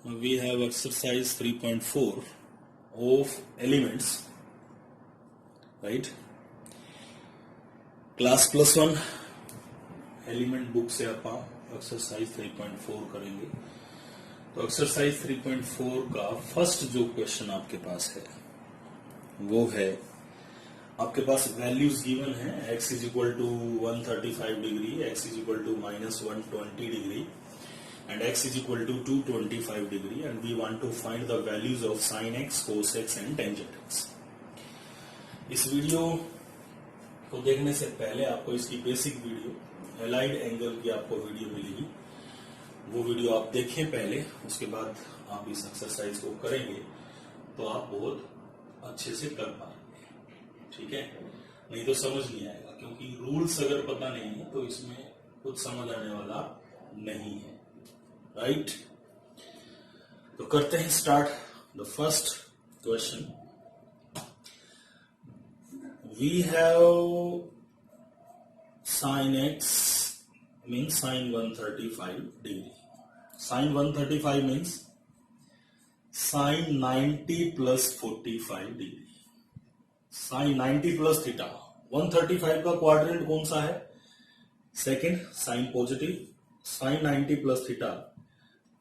We have exercise 3.4 of elements, right? Class plus one element book से आप exercise 3.4 करेंगे। तो एक्सरसाइज 3.4 का फर्स्ट जो क्वेश्चन आपके पास है वो है, आपके पास वैल्यूज गिवन है x is equal to 135 degree, x is equal to -120 degree and x is equal to 225 degree, and we want to find the values of sin x, cos x and tangent x. इस video को देखने से पहले आपको इसकी basic video, allied angle की आपको video मिलेगी, वो वीडियो आप देखें पहले, उसके बाद आप इस एक्सरसाइज को करेंगे तो आप बहुत अच्छे से कर पाएंगे, ठीक है? नहीं तो समझ नहीं आएगा, क्योंकि रूल्स अगर पता नहीं है तो इसमें कुछ समझ आने वाला नहीं है, राइट? तो करते हैं start. The first question, we have sin x means sin 135 degree. Sin 135 means sin 90 plus 45 degree. Sin 90 plus theta. 135 का क्वाड्रेंट कौन सा है? Second, sine positive. sin 90 plus theta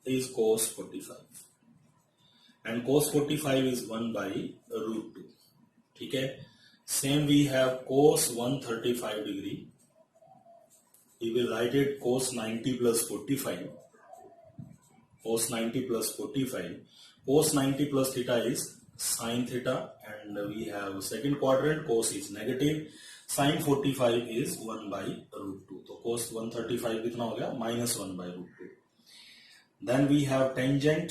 is cos 45 and cos 45 is 1 by root 2. ठीक है? Same we have cos 135 degree. We will write it cos 90 plus 45. Cos 90 plus 45. Cos 90 plus theta is sin theta, and we have second quadrant, cos is negative. Sin 45 is 1 by root 2. तो cos 135 कितना हो गया? -1 by root 2. Then we have tangent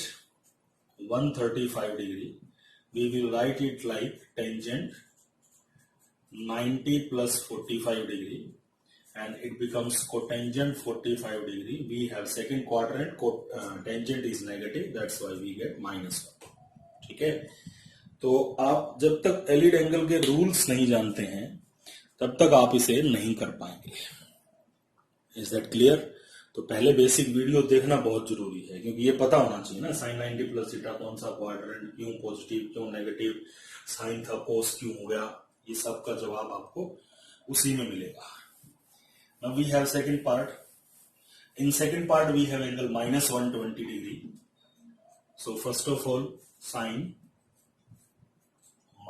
135 degree. We will write it like tangent 90 plus 45 degree, and it becomes cotangent 45 degree. We have second quadrant, tangent is negative, that's why we get -1. ठीक है? तो आप जब तक एलिड angle के rules नहीं जानते हैं तब तक आप इसे नहीं कर पाएंगे। Is that clear? तो पहले बेसिक वीडियो देखना बहुत जरूरी है, क्योंकि ये पता होना चाहिए ना, साइन 90 प्लस थीटा कौन सा क्वाड्रेंट, क्यों पॉजिटिव, क्यों नेगेटिव, साइन था कोस क्यों हो गया, ये सब का जवाब आपको उसी में मिलेगा। Now we have second part. In second part we have angle -120 degree. So first of all sine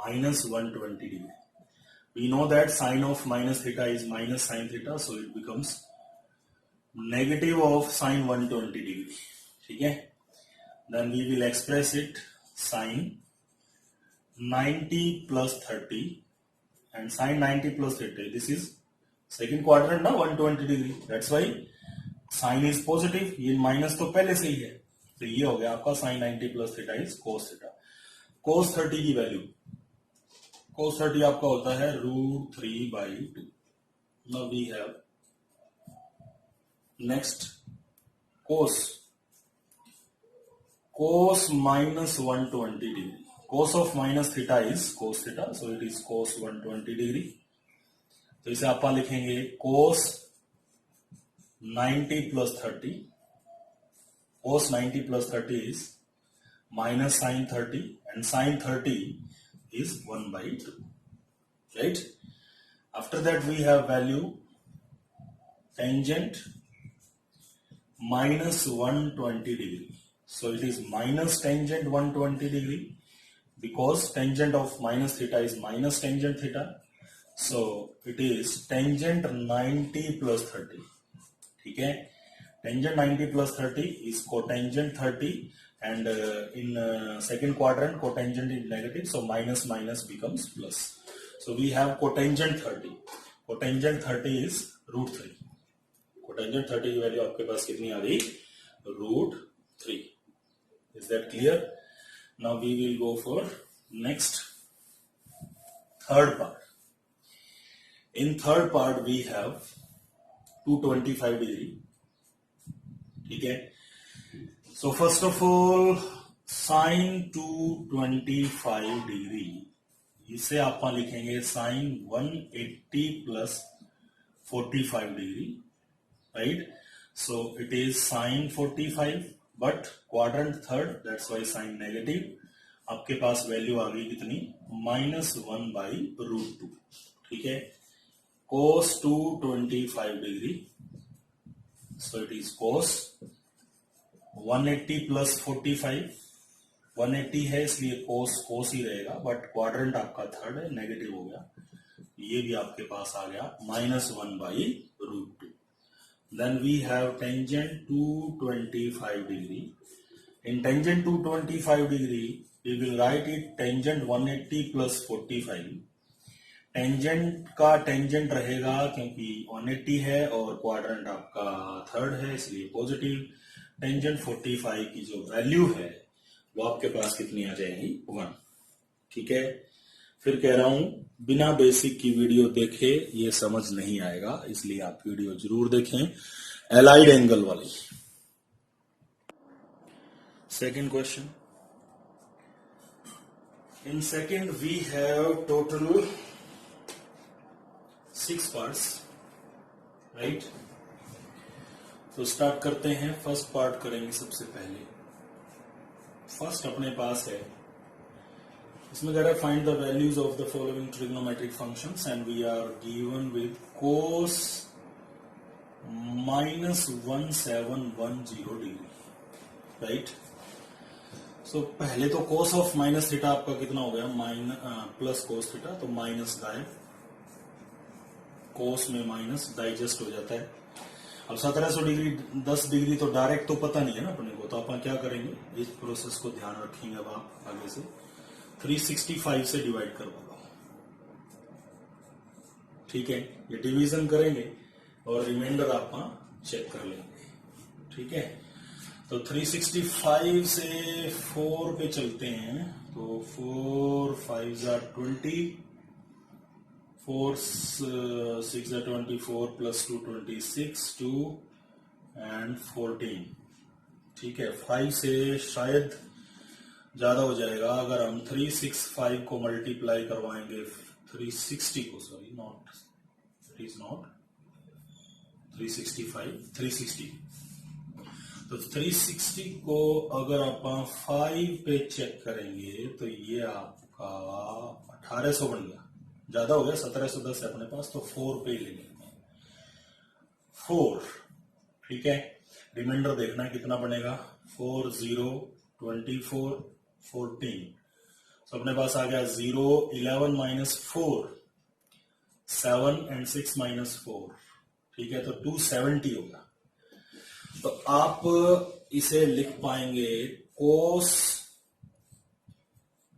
-120 degree. We know that sine of minus theta is minus sin theta, so it becomes negative of sine 120 degree. ठीक है? Then we will express it sine 90 plus 30, and sine 90 plus 30. This is second quadrant ना, 120 degree. That's why sine is positive. ये minus तो पहले से ही है, तो ये हो गया आपका sine 90 plus theta is cos theta. Cos 30 की वैल्यू, cos 30 आपका होता है √3/2. Now we have next cos -120 degree. Cos of minus theta is cos theta, so it is cos 120 degree. तो इसे आप लिखेंगे cos 90 plus 30. Cos 90 plus 30 is minus sin 30, and sin 30 is 1/2, right? After that we have value tangent -120 degree. So it is minus tangent 120 degree, because tangent of minus theta is minus tangent theta. So it is tangent 90 plus 30. ठीक है? Tangent 90 plus 30 is cotangent 30, and in second quadrant cotangent is negative, so minus becomes plus. So we have cotangent 30. Cotangent 30 is √3. Cotangent 30 की value आपके पास कितनी आ गई? √3. Is that clear? Now we will go for next third part. In third part we have 225 degree. ठीक है? So first of all sin 225 degree, इसे आप लिखेंगे sin 180 plus 45 degree, right? So it is sin 45 but quadrant third, that's why sine negative. आपके पास value आ गई कितनी, -1/√2। ठीक है, cos 225 degree, so it is cos 180 + 45, 180 है इसलिए cos ही रहेगा, बट क्वाड्रेंट आपका थर्ड है, नेगेटिव हो गया, ये भी आपके पास आ गया -1/√2। Then we have tangent 225 degree. In tangent 225 degree, we will write it tangent 180 + 45. Tangent का टेंजेंट रहेगा क्योंकि 180 है और क्वाड्रेंट आपका थर्ड है इसलिए पॉजिटिव। टेंजेंट 45 की जो वैल्यू है वो आपके पास कितनी आ जाएगी, 1। ठीक है, फिर कह रहा हूं बिना बेसिक की वीडियो देखे ये समझ नहीं आएगा, इसलिए आप वीडियो जरूर देखें एलाइड एंगल वाली। Second question, in second we have total 6 parts, right. तो स्टार्ट करते हैं, फर्स्ट पार्ट करेंगे सबसे पहले। फर्स्ट अपने पास है, इसमें कह रहा है find the values of the following trigonometric functions and we are given with cos -1710 degree, right. So पहले तो cos ऑफ माइनस थीटा आपका कितना हो गया, प्लस cos थीटा, तो माइनस गायब, cos में माइनस डाइजेस्ट हो जाता है। अब 1700 डिग्री 10 डिग्री तो डायरेक्ट तो पता नहीं है ना अपने को, तो अपन क्या करेंगे, इस प्रोसेस को ध्यान रखेंगे। अब आप आगे से 365 से डिवाइड करवा दो, ठीक है, ये डिवीजन करेंगे और रिमाइंडर आप चेक कर लेंगे। ठीक है, तो 365 से 4 पे चलते हैं, तो 4 5 20, 4 6 24 + 2 26, 2 and 14। ठीक है, 5 से शायद ज्यादा हो जाएगा, अगर हम 365 को मल्टीप्लाई करवाएंगे 360 को, sorry not, it is not 365, 360, तो 360 को अगर आप 5 पे चेक करेंगे तो ये आपका 1800 बन गया, ज्यादा हो गया, 1710 है अपने पास, तो 4 पे ले लेंगे 4। ठीक है, रिमाइंडर देखना कितना बनेगा, 4 0 24 14, तो अपने पास आ गया 0 11 - 4 7 and 6 - 4। ठीक है, तो 270 होगा। तो आप इसे लिख पाएंगे cos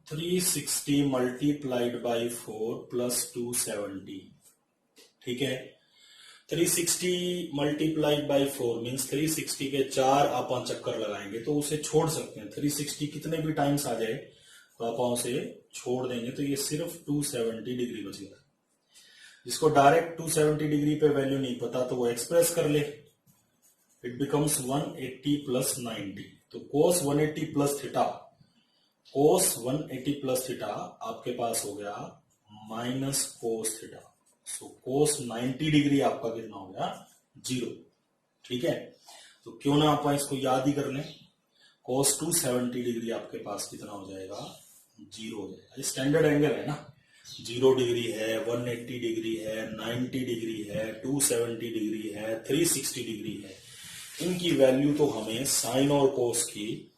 360 × 4 + 270। ठीक है, 360 × 4 मीन्स 360 के 4 आप चक्कर लगाएंगे तो उसे छोड़ सकते हैं। 360 कितने भी टाइम्स आ जाए तो आप उसे छोड़ देंगे, तो ये सिर्फ 270 डिग्री बचेगा। जिसको डायरेक्ट 270 डिग्री पे वैल्यू नहीं पता तो वो एक्सप्रेस कर ले, इट बिकम्स 180 + 90। तो cos 180 + थीटा, cos 180 + थीटा आपके पास हो गया -cos थीटा, सो cos 90 डिग्री आपका कितना हो गया, 0। ठीक है, तो क्यों ना आप इसको याद ही कर लें, cos 270 डिग्री आपके पास कितना हो जाएगा, 0 हो जाएगा। स्टैंडर्ड एंगल है ना, 0 डिग्री है, 180 डिग्री है, 90 डिग्री है, 270 डिग्री है, 360 डिग्री है। इनकी वैल्यू तो हमें साइन और कोस की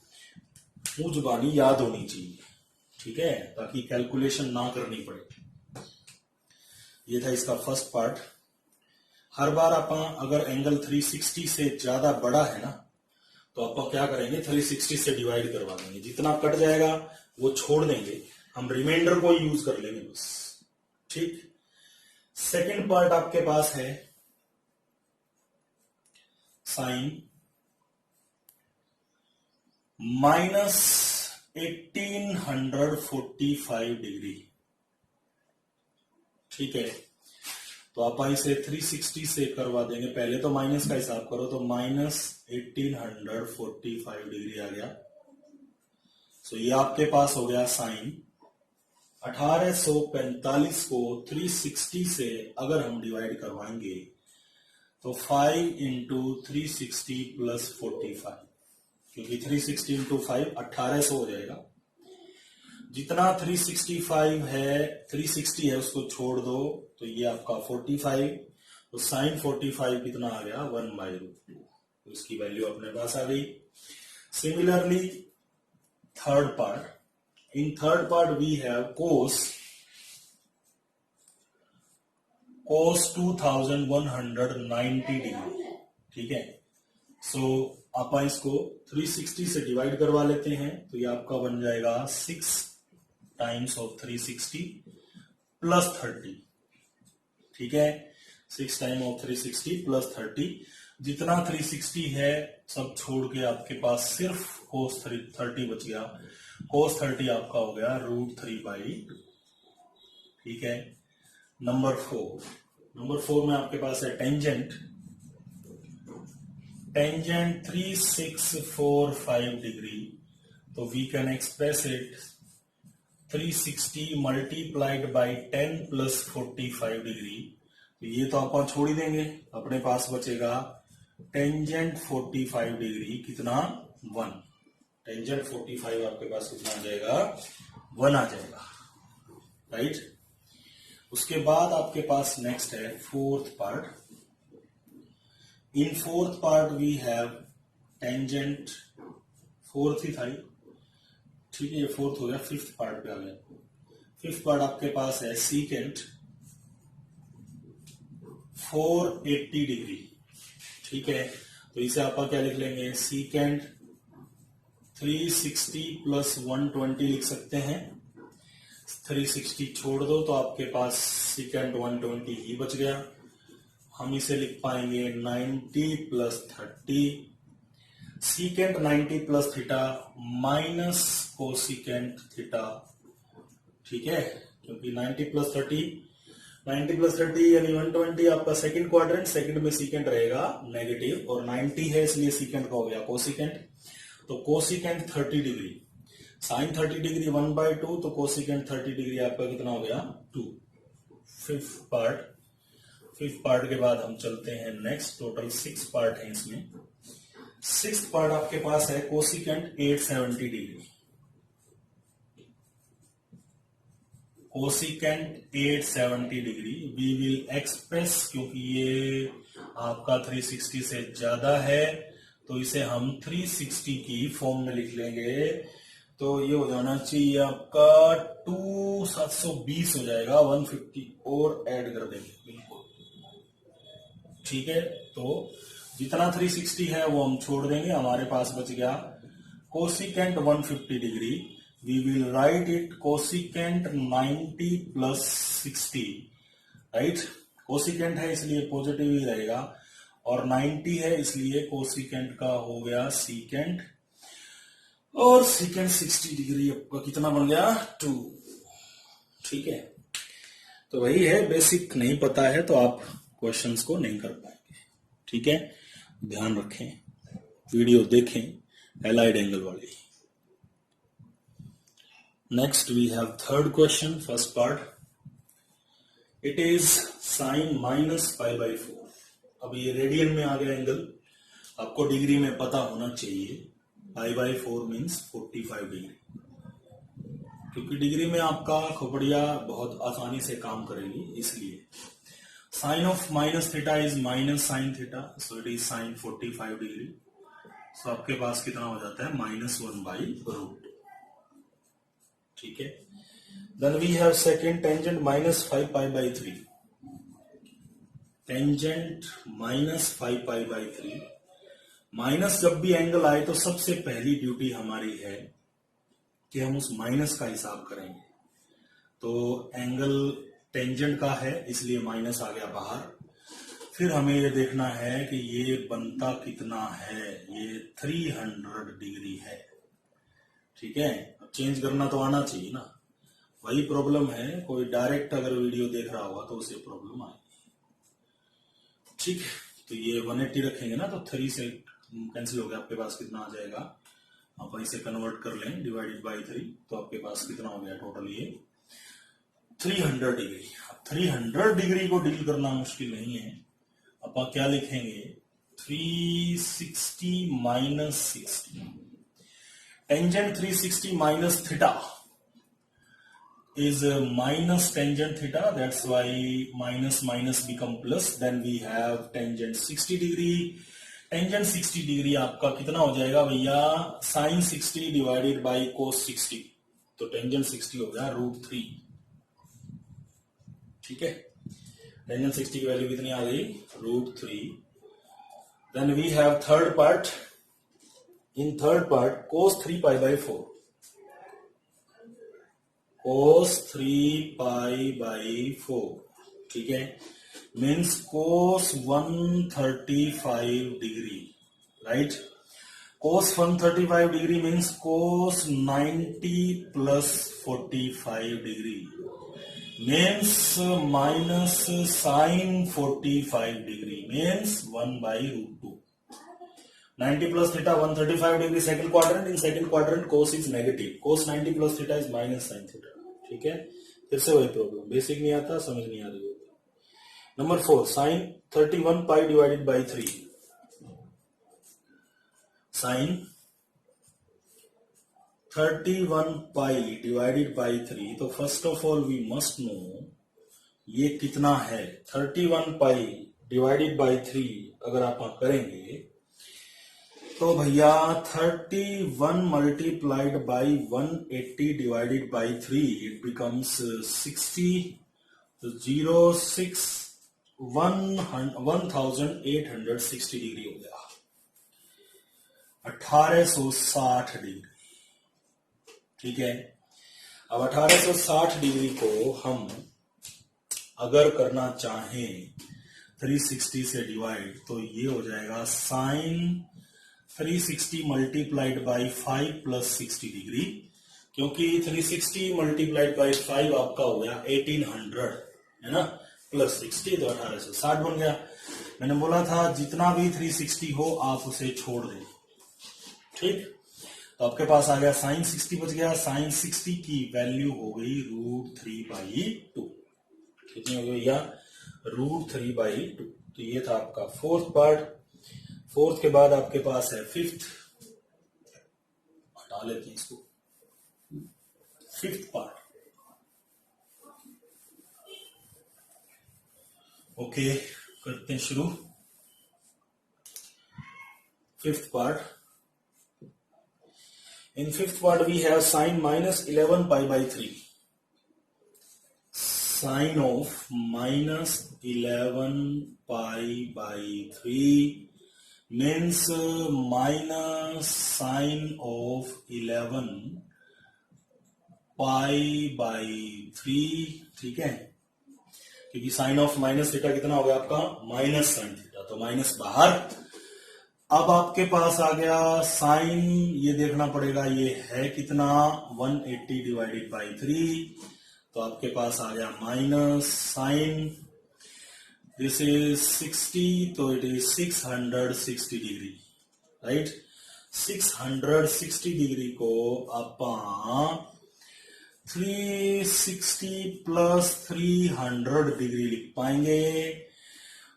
मुंह जुबानी याद होनी चाहिए, ठीक है, ताकि कैलकुलेशन ना करनी पड़े। ये था इसका फर्स्ट पार्ट। हर बार आप अगर एंगल 360 से ज्यादा बड़ा है ना तो आप क्या करेंगे, 360 से डिवाइड करवा देंगे, जितना कट जाएगा वो छोड़ देंगे, हम रिमाइंडर को यूज कर लेंगे बस। ठीक, सेकंड पार्ट आपके पास है साइन -1845 डिग्री। ठीक है, तो आप इसे 360 से करवा देंगे, पहले तो माइनस का हिसाब करो, तो -1845 डिग्री आ गया। तो ये आपके पास हो गया साइन 1845 को 360 से अगर हम डिवाइड करवाएंगे तो 5 × 360 + 45, क्योंकि 360 इंटू 5 1800 हो जाएगा। जितना 365 है 360 है उसको छोड़ दो तो ये आपका 45, तो साइन 45 कितना आ गया 1/√2, तो इसकी वैल्यू अपने पास आ गई। Similarly third part, in third part we have cos 2190 degree, ठीक है। सो आप इसको 360 से डिवाइड करवा लेते हैं तो ये आपका बन जाएगा 6 टाइम्स ऑफ 360 प्लस 30, ठीक है। 6 टाइम ऑफ 360 प्लस 30, जितना 360 है सब छोड़ के आपके पास सिर्फ cos 30 बच गया। cos 30 आपका हो गया √3/2, ठीक है। नंबर 4 में आपके पास है टेंजेंट 3645 डिग्री, तो we can express it 360 multiplied by 10 plus 45 degree, तो ये तो आप छोड़ ही देंगे, अपने पास बचेगा टेंजेंट 45 डिग्री कितना 1, टेंजेंट 45 आपके पास कितना आ जाएगा 1 आ जाएगा, राइट। उसके बाद आपके पास नेक्स्ट है fourth part. In fourth part we have tangent, fourth ही था, ठीक है, ये फोर्थ हो गया, फिफ्थ पार्ट पे आ गया। फिफ्थ पार्ट आपके पास है सीकेंट 480 डिग्री, ठीक है। तो इसे आप क्या लिख लेंगे, सीकेंट 360 प्लस 120 लिख सकते हैं। 360 छोड़ दो तो आपके पास सीकेंट 120 ही बच गया। हम इसे लिख पाएंगे 90 plus 30, secant 90 plus theta minus cosecant theta, ठीक है, क्योंकि 90 प्लस 30 यानी 120 आपका सेकंड क्वाड्रेंट, सेकंड में सीकेंट रहेगा नेगेटिव, और 90 है इसलिए सीकेंट का हो गया कोसिकेंट, तो कोसिकेंट 30 डिग्री, साइन 30 डिग्री 1/2, तो कोसिकेंट 30 डिग्री आपका कितना हो गया 2। फिफ्थ पार्ट के बाद हम चलते हैं नेक्स्ट, टोटल 6 पार्ट है इसमें। 6th पार्ट आपके पास है cosecant 870 degree, cosecant 870 degree we will express, क्योंकि ये आपका 360 से ज्यादा है तो इसे हम 360 की फॉर्म में लिख लेंगे, तो ये हो जाना चाहिए आपका 2720 हो जाएगा, 150 और ऐड कर देंगे, बिल्कुल ठीक है। तो जितना 360 है वो हम छोड़ देंगे, हमारे पास बच गया cosecant 150 degree, we will write it cosecant 90 plus 60, right. Cosecant है इसलिए पॉजिटिव ही रहेगा, और 90 है इसलिए कोसिकेंट का हो गया सीकेंट, और सीकेंट 60 डिग्री आपका कितना बन गया 2, ठीक है। तो वही है, बेसिक नहीं पता है तो आप क्वेश्चंस को नहीं कर पाएंगे, ठीक है। ध्यान रखें, वीडियो देखें एलाइड एंगल वाली। Next we have third question, first part, it is sine -π/4। अब ये रेडियन में आ गया एंगल, आपको डिग्री में पता होना चाहिए, π/4 मीन्स 45 डिग्री, क्योंकि डिग्री में आपका खोपड़िया बहुत आसानी से काम करेगी, इसलिए sine of minus theta is minus sine theta, so it is sine 45 degree, so आपके पास कितना हो जाता है -1/√2, ठीक है। Then we have second tangent -5π/3, tangent -5π/3, minus जब भी एंगल आए तो सबसे पहली ड्यूटी हमारी है कि हम उस माइनस का हिसाब करेंगे, तो एंगल टेंजेंट का है इसलिए माइनस आ गया बाहर, फिर हमें ये देखना है कि ये बनता कितना है, ये 300 डिग्री है, ठीक है। अब चेंज करना तो आना चाहिए ना, वही प्रॉब्लम है, कोई डायरेक्ट अगर वीडियो देख रहा होगा तो उसे प्रॉब्लम आएगी, ठीक है। तो ये 180 रखेंगे ना, तो 3 से कैंसिल हो गया, आपके पास कितना आ जाएगा, आप इसे कन्वर्ट कर लें डिवाइडेड बाई 3, तो आपके पास कितना हो गया टोटल ये 300 डिग्री। अब 300 डिग्री को डील करना मुश्किल नहीं है, आप क्या लिखेंगे 360 - 60, Tangent 360 minus theta is minus tangent theta. That's why minus minus become plus. Then we have tangent 60 degree. Tangent 60 degree आपका कितना हो जाएगा भैया? sin 60 divided by cos 60. तो tangent 60 हो गया √3. ठीक है, tangent 60 की वैल्यू कितनी आ गई? √3. Then we have third part. In third part, cos 3 pi by 4. Cos 3 pi by 4. ठीक है, means cos 135 degree, right? Cos 135 degree means cos 90 plus 45 degree means minus sin 45 degree means 1 by √2. 90 plus theta 135 degree second quadrant. In second quadrant cos is negative. Cos 90 plus theta is minus sin theta. ठीक है, फिर से वही problem, basic नहीं आता, समझ नहीं आ रही होती. Number 4, sin 31 pi divided by 3. Sin 31 pi divided by 3. तो first of all we must know ये कितना है. 31 pi divided by 3 अगर आप करेंगे तो भैया 31 multiplied by 180 divided by 3 it becomes 60. 06 1860 degree हो गया. 1860 डिग्री. ठीक है, अब 1860 डिग्री को हम अगर करना चाहें 360 से डिवाइड तो ये हो जाएगा sin 360 multiplied by 5 plus 60 degree. क्योंकि 360 मल्टीप्लाइड बाई 5 आपका हो गया 1800 है ना, प्लस 60 तो 1860 बन गया. मैंने बोला था जितना भी 360 हो आप उसे छोड़ दें. ठीक, तो आपके पास आ गया sin 60 बच गया. sin 60 की वैल्यू हो गई √3/2. कितनी हो गई भैया? √3/2. तो ये था आपका फोर्थ पार्ट. फोर्थ के बाद आपके पास है फिफ्थ. हटा लेते हैं इसको. Fifth part. ओके, करते हैं शुरू. Fifth part. In fifth part we have sin minus 11 pi by 3. Sin of minus 11 pi by 3 means minus sin of 11 pi by 3. ठीक है, क्योंकि साइन ऑफ माइनस थीटा कितना हो गया आपका? Minus sine theta. तो माइनस बाहर. अब आपके पास आ गया साइन, ये देखना पड़ेगा ये है कितना? 180 डिवाइडेड बाई 3. तो आपके पास आ गया माइनस साइन. दिस इज 60 तो it is 660 degree, right? 660 degree को आप 360 प्लस 300 डिग्री लिख पाएंगे.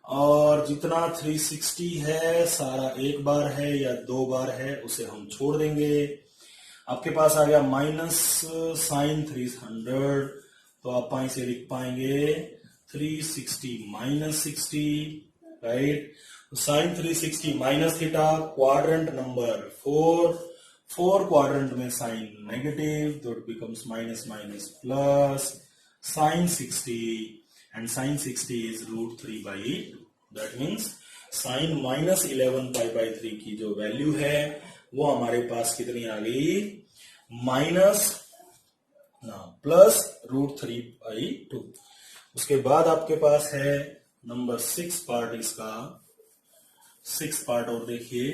और जितना 360 है सारा एक बार है या दो बार है उसे हम छोड़ देंगे. आपके पास आ गया माइनस साइन 300. तो आप इसे लिख पाएंगे 360 minus 60, right? Sine 360 minus theta. Quadrant number 4 quadrant में साइन नेगेटिव तो it becomes minus minus plus sine 60. And sin 60 is √3/2. That means sin minus 11 pi by 3 की जो वैल्यू है वो हमारे पास कितनी आ गई? Minus plus √3/2. उसके बाद आपके पास है नंबर 6 पार्ट. इसका 6 पार्ट और देखिए.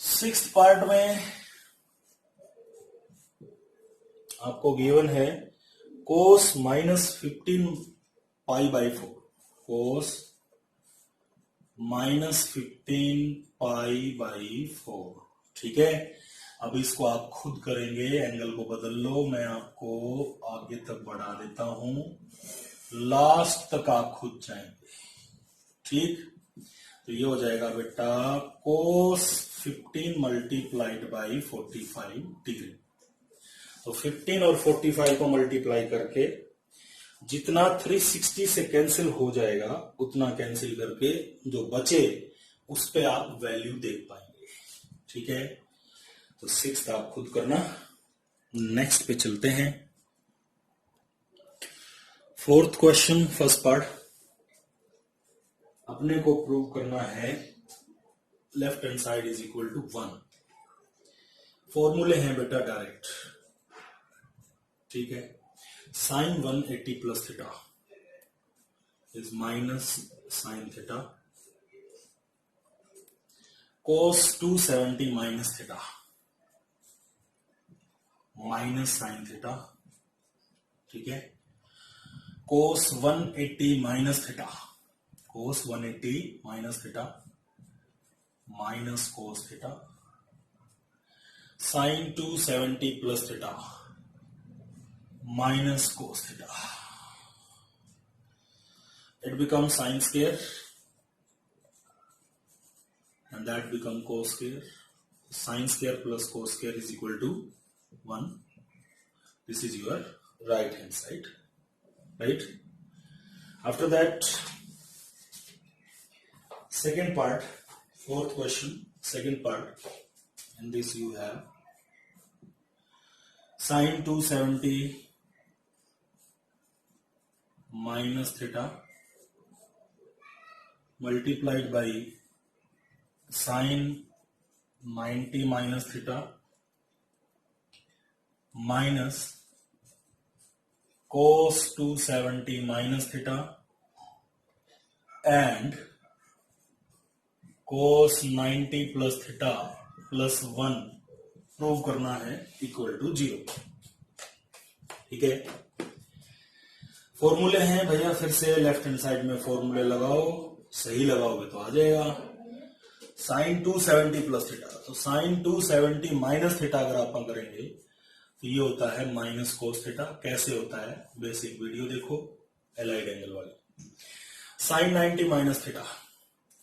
6 पार्ट में आपको गिवन है cos minus 15 pi by 4. cos minus 15 pi by 4. ठीक है, अब इसको आप खुद करेंगे. एंगल को बदल लो. मैं आपको आगे तक बढ़ा देता हूं, लास्ट तक आप खुद जाएंगे. ठीक, तो ये हो जाएगा बेटा cos 15 मल्टीप्लाइड बाई 45 डिग्री। तो 15 और 45 को मल्टीप्लाई करके जितना 360 से कैंसिल हो जाएगा उतना कैंसिल करके जो बचे उस पे आप वैल्यू देख पाएंगे। ठीक है, तो 6th आप खुद करना। नेक्स्ट पे चलते हैं। 4th question, first part. अपने को प्रूव करना है left hand side is equal to 1। फॉर्मूले हैं बेटा डायरेक्ट। ठीक है, sine 180 plus theta is minus sine theta, cos 270 minus theta minus sine theta. ठीक है, cos 180 minus theta, cos 180 minus theta minus cos theta, sine 270 plus theta minus cos theta. It becomes sine square and that becomes cos square. Sine square plus cos square is equal to 1. This is your right hand side, right? After that, second part, 4th question, second part. In this you have sine 270 minus theta multiplied by sine 90 minus theta minus cos 270 minus theta and cos 90 plus theta plus 1 prove करना है equal to 0। ठीक है, फॉर्मूले हैं भैया, फिर से left hand side में फॉर्मूले लगाओ, सही लगाओगे तो आ जाएगा। साइन 270 प्लस थीटा, तो साइन 270 माइनस थीटा अगर आप करेंगे तो ये होता है माइनस कोस थीटा। कैसे होता है बेसिक वीडियो देखो, एलाइड एंगल वाली। Sine 90 minus theta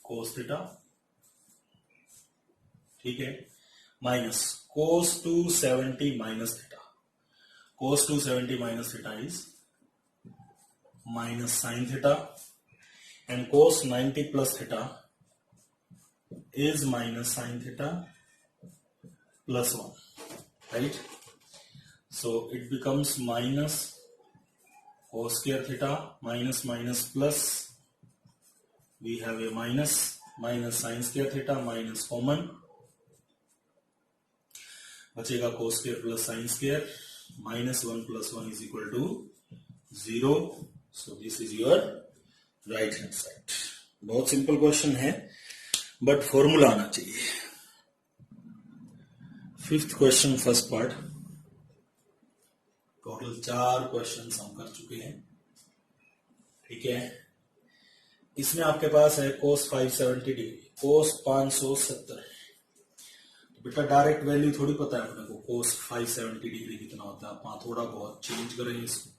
cos theta, ठीक है, minus cos 270 minus theta. Cos 270 minus theta is minus sin theta and cos 90 plus theta is minus sin theta plus 1, right? So it becomes minus cos square theta minus minus plus, we have a minus sin square theta minus common, बचेगा cos square plus sin square, minus 1 plus 1 is equal to 0. So this is your right hand side. बहुत simple question है but formula आना चाहिए। 5th question, first part. Total 4 question हम कर चुके हैं। ठीक है, इसमें आपके पास है cos 570 डिग्री, cos 570। बेटा डायरेक्ट वैल्यू थोड़ी पता है अपने को cos 570 डिग्री कितना होता है। आप थोड़ा बहुत चेंज करेंगे इसको,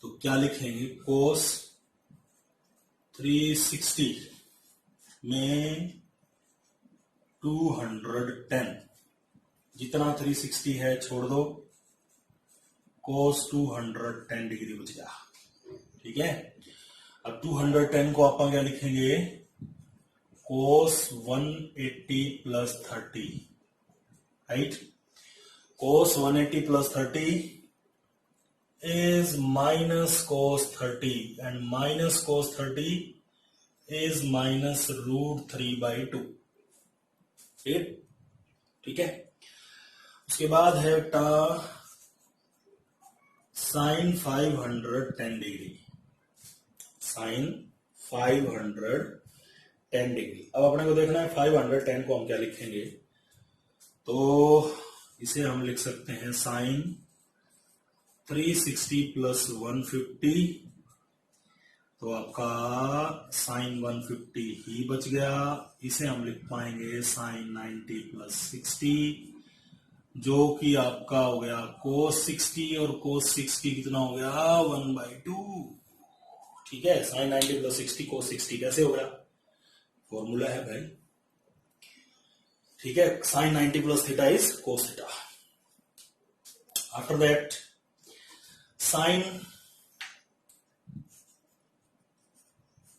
तो क्या लिखेंगे, cos 360 में 210, जितना 360 है छोड़ दो, cos 210 डिग्री बच गया। ठीक है, अब 210 को आप क्या लिखेंगे, cos 180 plus 30, right? Cos 180 plus 30 is minus cos 30 and minus cos 30 is minus root 3 by 2. ठीक है, उसके बाद है टा साइन 510 डिग्री, साइन 510 डिग्री। अब अपने को देखना है 510 को हम क्या लिखेंगे, तो इसे हम लिख सकते हैं साइन 360 प्लस 150, तो आपका साइन 150 ही बच गया। इसे हम लिख पाएंगे साइन 90 प्लस 60, जो कि आपका हो गया कोस 60, और कोस 60 कितना हो गया 1/2। ठीक है, साइन 90 प्लस 60 कोस 60 कैसे हो गया, फॉर्मूला है भाई। ठीक है, sine 90 plus theta is cos theta. After that sine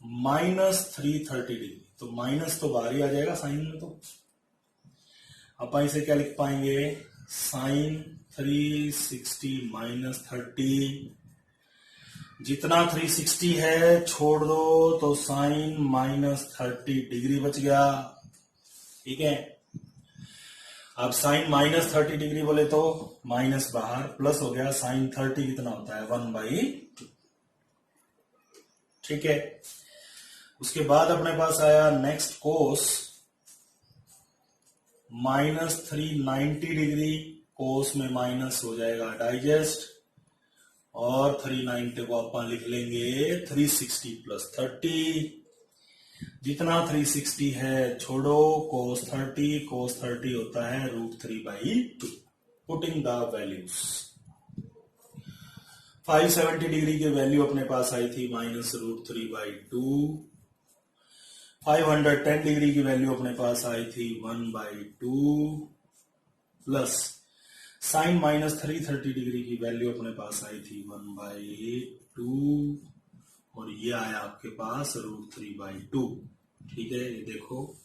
-330 degree, तो माइनस तो बाहर ही आ जाएगा साइन में, तो अपन इसे क्या लिख पाएंगे, साइन 360 -30, जितना 360 है छोड़ दो तो साइन -30 डिग्री बच गया। ठीक है, अब साइन -30 डिग्री बोले तो माइनस बाहर, प्लस हो गया, साइन 30 कितना होता है 1/2। ठीक है, उसके बाद अपने पास आया नेक्स्ट कोस -390 डिग्री, कोस में माइनस हो जाएगा डाइजेस्ट, और 390 को अपन लिख लेंगे 360 प्लस 30, जितना 360 है छोड़ो, कोस 30 होता है √3/2। पुटिंग द वैल्यूज, 570 डिग्री की वैल्यू अपने पास आई थी -√3/2, 510 डिग्री की वैल्यू अपने पास आई थी 1/2, प्लस साइन -330 डिग्री की वैल्यू अपने पास आई थी 1/2, और ये आया आपके पास √3/2। ठीक है, ये देखो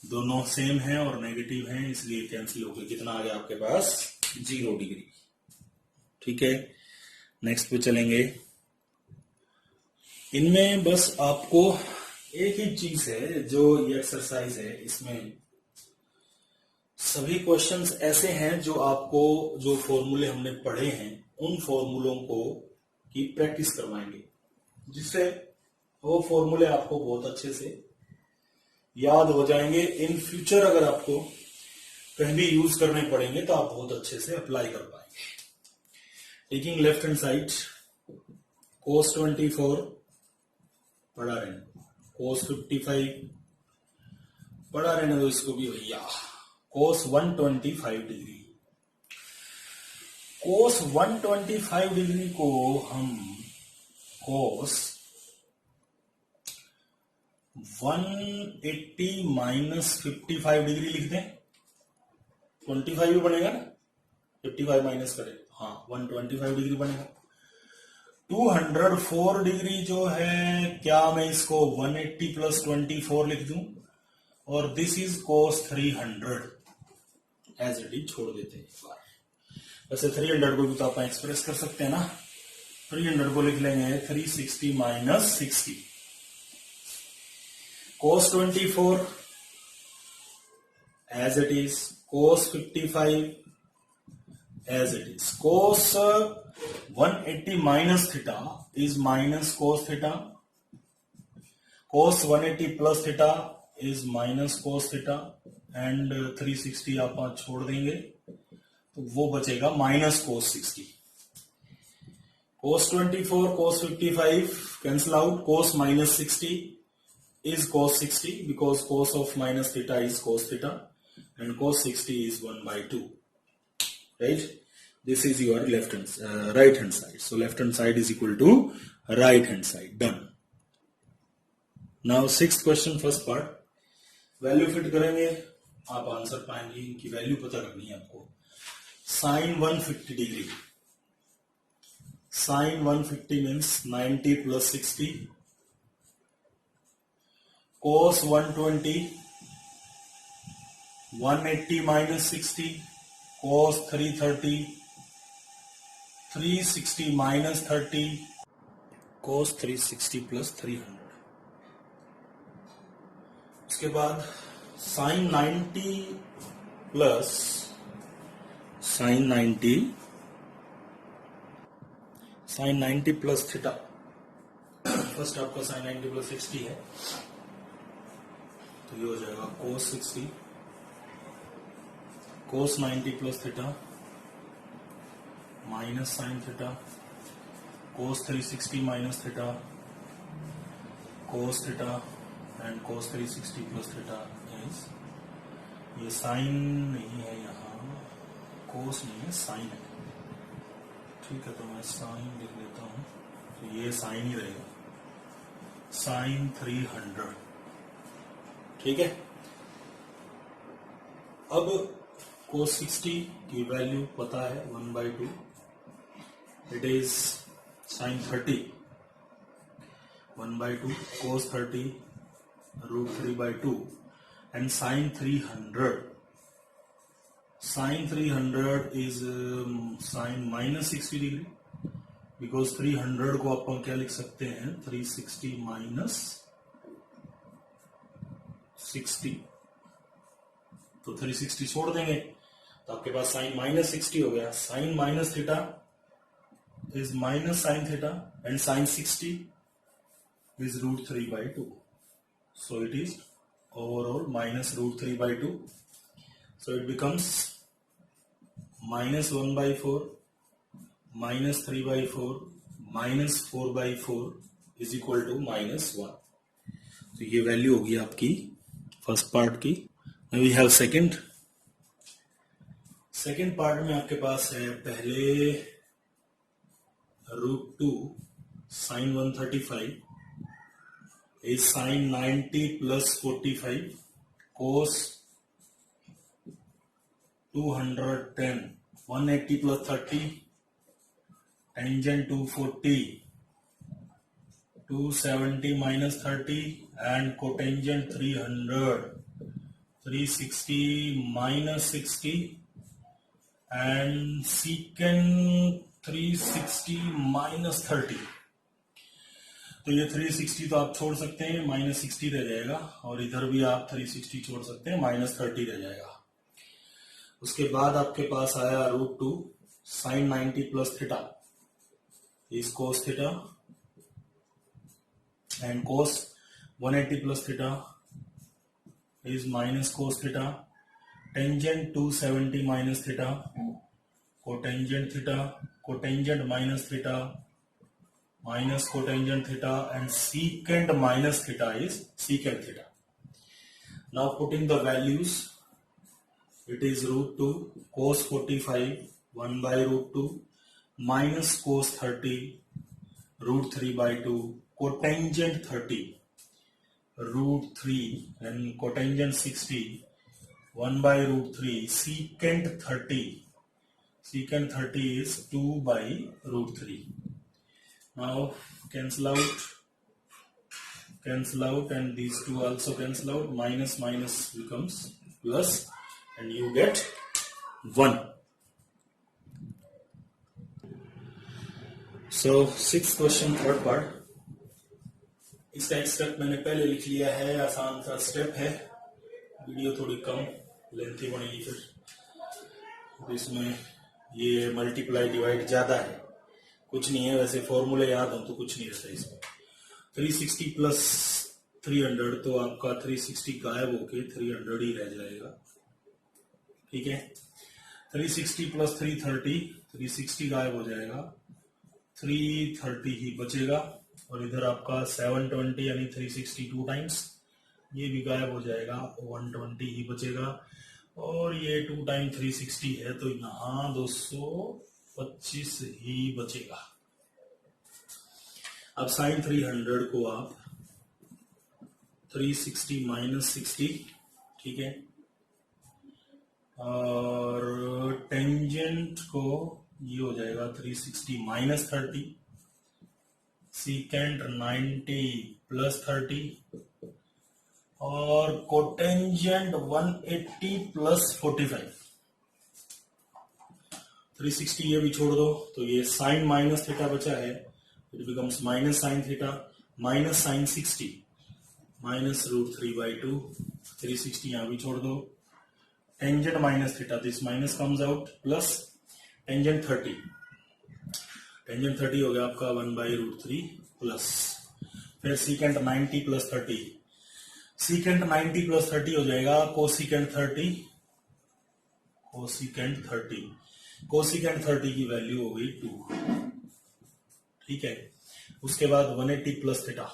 दोनों सेम है और नेगेटिव है, इसलिए कैंसिल हो गए, कितना आ गया आपके पास 0 डिग्री। ठीक है, नेक्स्ट पे चलेंगे। इनमें बस आपको एक ही चीज है, जो ये एक्सरसाइज है, इसमें सभी क्वेश्चंस ऐसे हैं जो आपको, जो फॉर्मूले हमने पढ़े हैं उन फॉर्मूलों को की प्रैक्टिस करवाएंगे, जिससे वो फॉर्मूले आपको बहुत अच्छे से याद हो जाएंगे। इन फ्यूचर अगर आपको कहीं भी यूज करने पड़ेंगे तो आप बहुत अच्छे से अप्लाई कर पाएंगे। Taking left hand side, cos 24 पढ़ा रहने, cos 55 पढ़ा रहने दो इसको भी भैया, cos 125 डिग्री, cos 125 डिग्री को हम cos 180 -55 डिग्री लिख दें, 25 भी बनेगा ना, 55 माइनस करें, हाँ 125 डिग्री बनेगा। 204 डिग्री जो है, क्या मैं इसको 180 + 24 लिख दूं, और this is cos 300 as it is छोड़ देते हैं एक बार। वैसे 300 को भी तो आप एक्सप्रेस कर सकते हैं ना, 300 को लिख लेंगे 360 - 60, cos 24 as it is, cos 55 as it is, cos 180 minus theta is minus cos theta, cos 180 plus theta is minus cos theta, and 360 आप छोड़ देंगे तो वो बचेगा minus cos 60. Cos 24, cos 55 cancel out, cos minus 60 is cos 60 because cos of minus theta is cos theta, and cos 60 is 1/2. Right? This is your left hand, right hand side. So left hand side is equal to right hand side. Done. Now sixth question, first part. Value fit करेंगे, आप answer पाएंगे, इनकी value पता करनी है आपको। Sine 150 degree, sine 150 means 90 + 60, cos 120 180 - 60, cos 330 360 - 30, cos 360 + 300। उसके बाद sine 90 plus sine 90 plus theta, first आपका साइन 90 + 60 है, तो ये हो जाएगा cos 60 cos 90 plus theta minus sine theta, cos 360 minus theta, cos theta, and cos 360 plus theta is, ये sign नहीं है यहाँ, cos नहीं है, साइन है। ठीक है, तो मैं साइन लिख लेता हूं, तो ये साइन ही रहेगा, साइन 300। ठीक है, अब cos 60 की वैल्यू पता है 1/2, it is sin 30 1/2, cos 30 √3/2 and sin 300 is sin -60 degree, because 300 को अपन क्या लिख सकते हैं 360 माइनस 60, तो 360 छोड़ देंगे तो आपके पास साइन -60 हो गया. Sine minus theta is minus sine theta and sine 60 is √3/2, so it is overall minus √3/2, so it becomes -1/4 -3/4 -4/4 is equal to -1. तो ये वैल्यू होगी आपकी फर्स्ट पार्ट की. वी हैव सेकंड पार्ट में आपके पास है पहले √2 sin 135 is sin 90 plus 45 cos 210 180 plus 30 tangent 240 270 minus 30 and cotangent 300 360 minus 60 and secant 360 minus 30. तो ये 360 तो आप छोड़ सकते हैं, -60 रह जाएगा, और इधर भी आप 360 छोड़ सकते हैं, -30 रह जाएगा. उसके बाद आपके पास आया √2 sin 90 plus theta is cos theta and cos 180 plus theta is minus cos theta, tangent 270 minus theta, cotangent minus theta minus cotangent theta, and secant minus theta is secant theta. Now putting the values, it is √2 cos 45 1/√2 minus cos 30 √3/2, cotangent 30 √3 and cotangent 60 1/√3, secant 30 is 2/√3. Now cancel out and these two also cancel out, minus becomes plus and you get 1. So sixth question, third part. इसका एक step मैंने पहले लिख लिया है, आसान सा step है, वीडियो थोड़ी कम लेंथी बनेगी फिर इसमें ये मल्टीप्लाई डिवाइड ज्यादा है, कुछ नहीं है वैसे, फॉर्मूले याद हो तो कुछ नहीं रहता इसमें. 360 प्लस 300 तो आपका 360 गायब होके 300 ही रह जाएगा. ठीक है, 360 प्लस 330, 360 गायब हो जाएगा, 330 ही बचेगा, और इधर आपका 720 यानी 360 2 टाइम्स, ये भी गायब हो जाएगा, 120 ही बचेगा, और ये 2 टाइम 360 है तो यहाँ 225 ही बचेगा. अब साइन 300 को आप 360 माइनस 60, ठीक है, और टेंजेंट को ये हो जाएगा 360 माइनस 30, सीकेंट 90 प्लस 30, और कोटेंजेंट 180 प्लस 45. 360 ये भी छोड़ दो तो ये साइन माइनस थीटा बचा है, it becomes minus sine theta minus sine 60 minus √3/2. 360 यहां भी छोड़ दो, tangent minus theta, this minus comes out, plus tangent 30 हो गया आपका 1/√3 प्लस, फिर सीकेंट 90 प्लस 30, सीकेंट 90 प्लस 30 हो जाएगा कोसीकेंट 30, कोसीकेंट 30 की वैल्यू हो गई 2. ठीक है, उसके बाद 180 प्लस थीटा,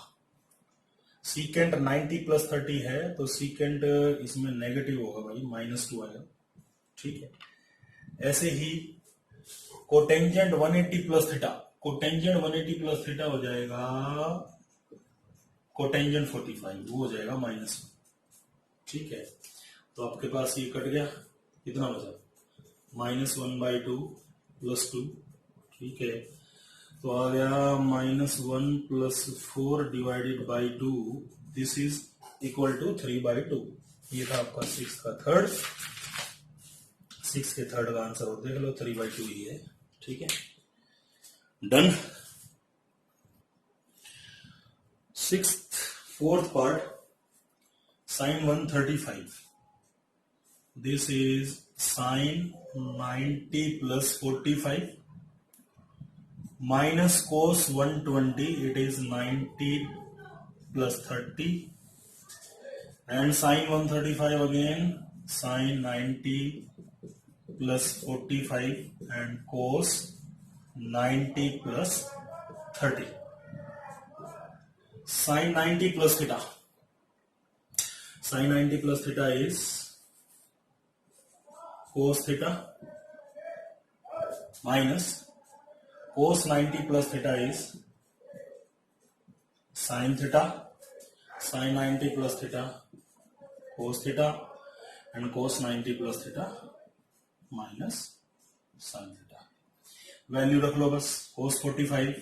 सीकेंट 90 प्लस 30 है तो सीकेंट इसमें नेगेटिव होगा भाई, -2 आएगा. ठीक है, ऐसे ही cotangent 180 plus theta, cotangent 180 plus theta हो जाएगा कोटेंजेंट 45, वो हो जाएगा -1. ठीक है, तो आपके पास ये कट गया, कितना बचा, -1/2 + 2, ठीक है। तो आ गया -1 + 4 / 2, दिस इज इक्वल टू 3/2। ये था आपका 6 का थर्ड, 6 के थर्ड का आंसर और देख लो 3/2 ही है, ठीक है, done. Fourth part, sin 135, this is sin 90 + 45 minus cos 120, it is 90 + 30, and sin 135 again, sin 90 + 45 and cos 90 + 30, sin 90 plus theta, sin 90 plus theta is cos theta minus cos 90 plus theta is sin theta, sin 90 plus theta cos theta, and cos 90 plus theta minus sin theta। Value रख लो बस, cos 45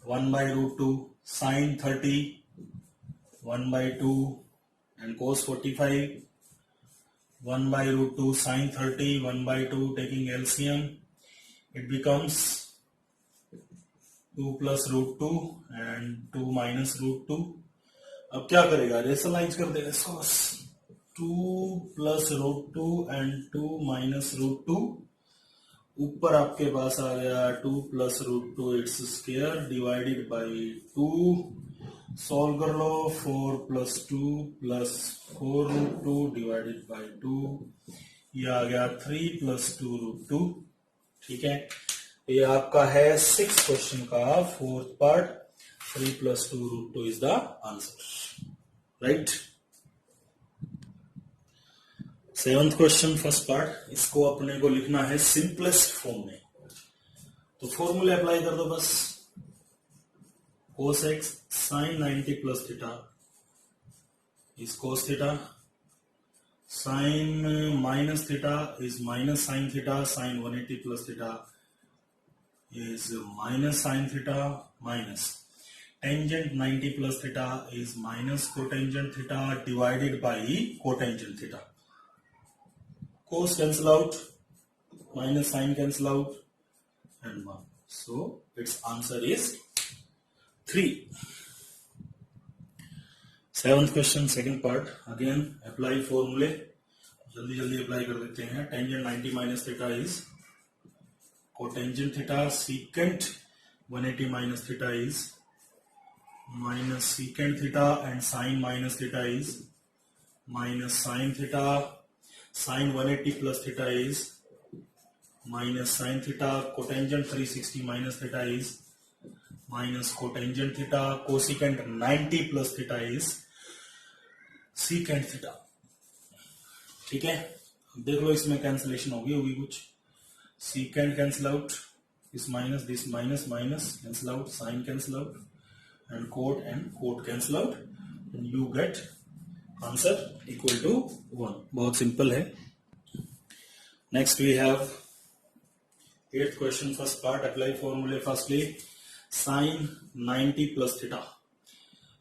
1/√2, sin 30 1/2, and cos 45 1/√2, sin 30 1/2, taking LCM, it becomes 2 + √2 and 2 - √2। अब क्या करेगा, rationalise कर देगा इसको बस, 2 + √2 and 2 - √2, ऊपर आपके पास आ गया 2 + √2 its square divided by 2, solve कर लो, 4 + 2 + 4√2 डिवाइडेड बाय 2, ये आ गया 3 + 2√2, ठीक है। ये आपका है 6th क्वेश्चन का fourth part, 3 + 2√2 is the answer, right. 7th question first part, इसको अपने को लिखना है सिंपलेस्ट फॉर्म में, तो फॉर्मूले अप्लाई कर दो बस। cos x sin 90 plus theta is cos theta, sin minus theta is minus sin theta, sin 180 plus theta is minus sin theta, minus tangent 90 plus theta is minus cotangent theta divided by cotangent theta, cos cancel out, minus sin cancel out, and 1, so its answer is 3। 7th question second part, again apply फॉर्मूले, जल्दी जल्दी apply कर देते हैं। Tangent 90 minus theta is cotangent theta, secant 180 minus theta is minus secant theta, and sine minus theta is minus sine theta, sine 180 plus theta is minus sine theta, cotangent 360 minus theta is minus cotangent theta, cosecant 90 plus theta is secant theta, ठीक है। देख लो इसमें cancellation होगी कुछ, secant cancel out, this minus minus cancel out, sine cancel out, and cot cancel out, and you get answer equal to 1। बहुत simple है। Next we have 8th question first part, apply फॉर्मूले। Firstly sin 90 plus theta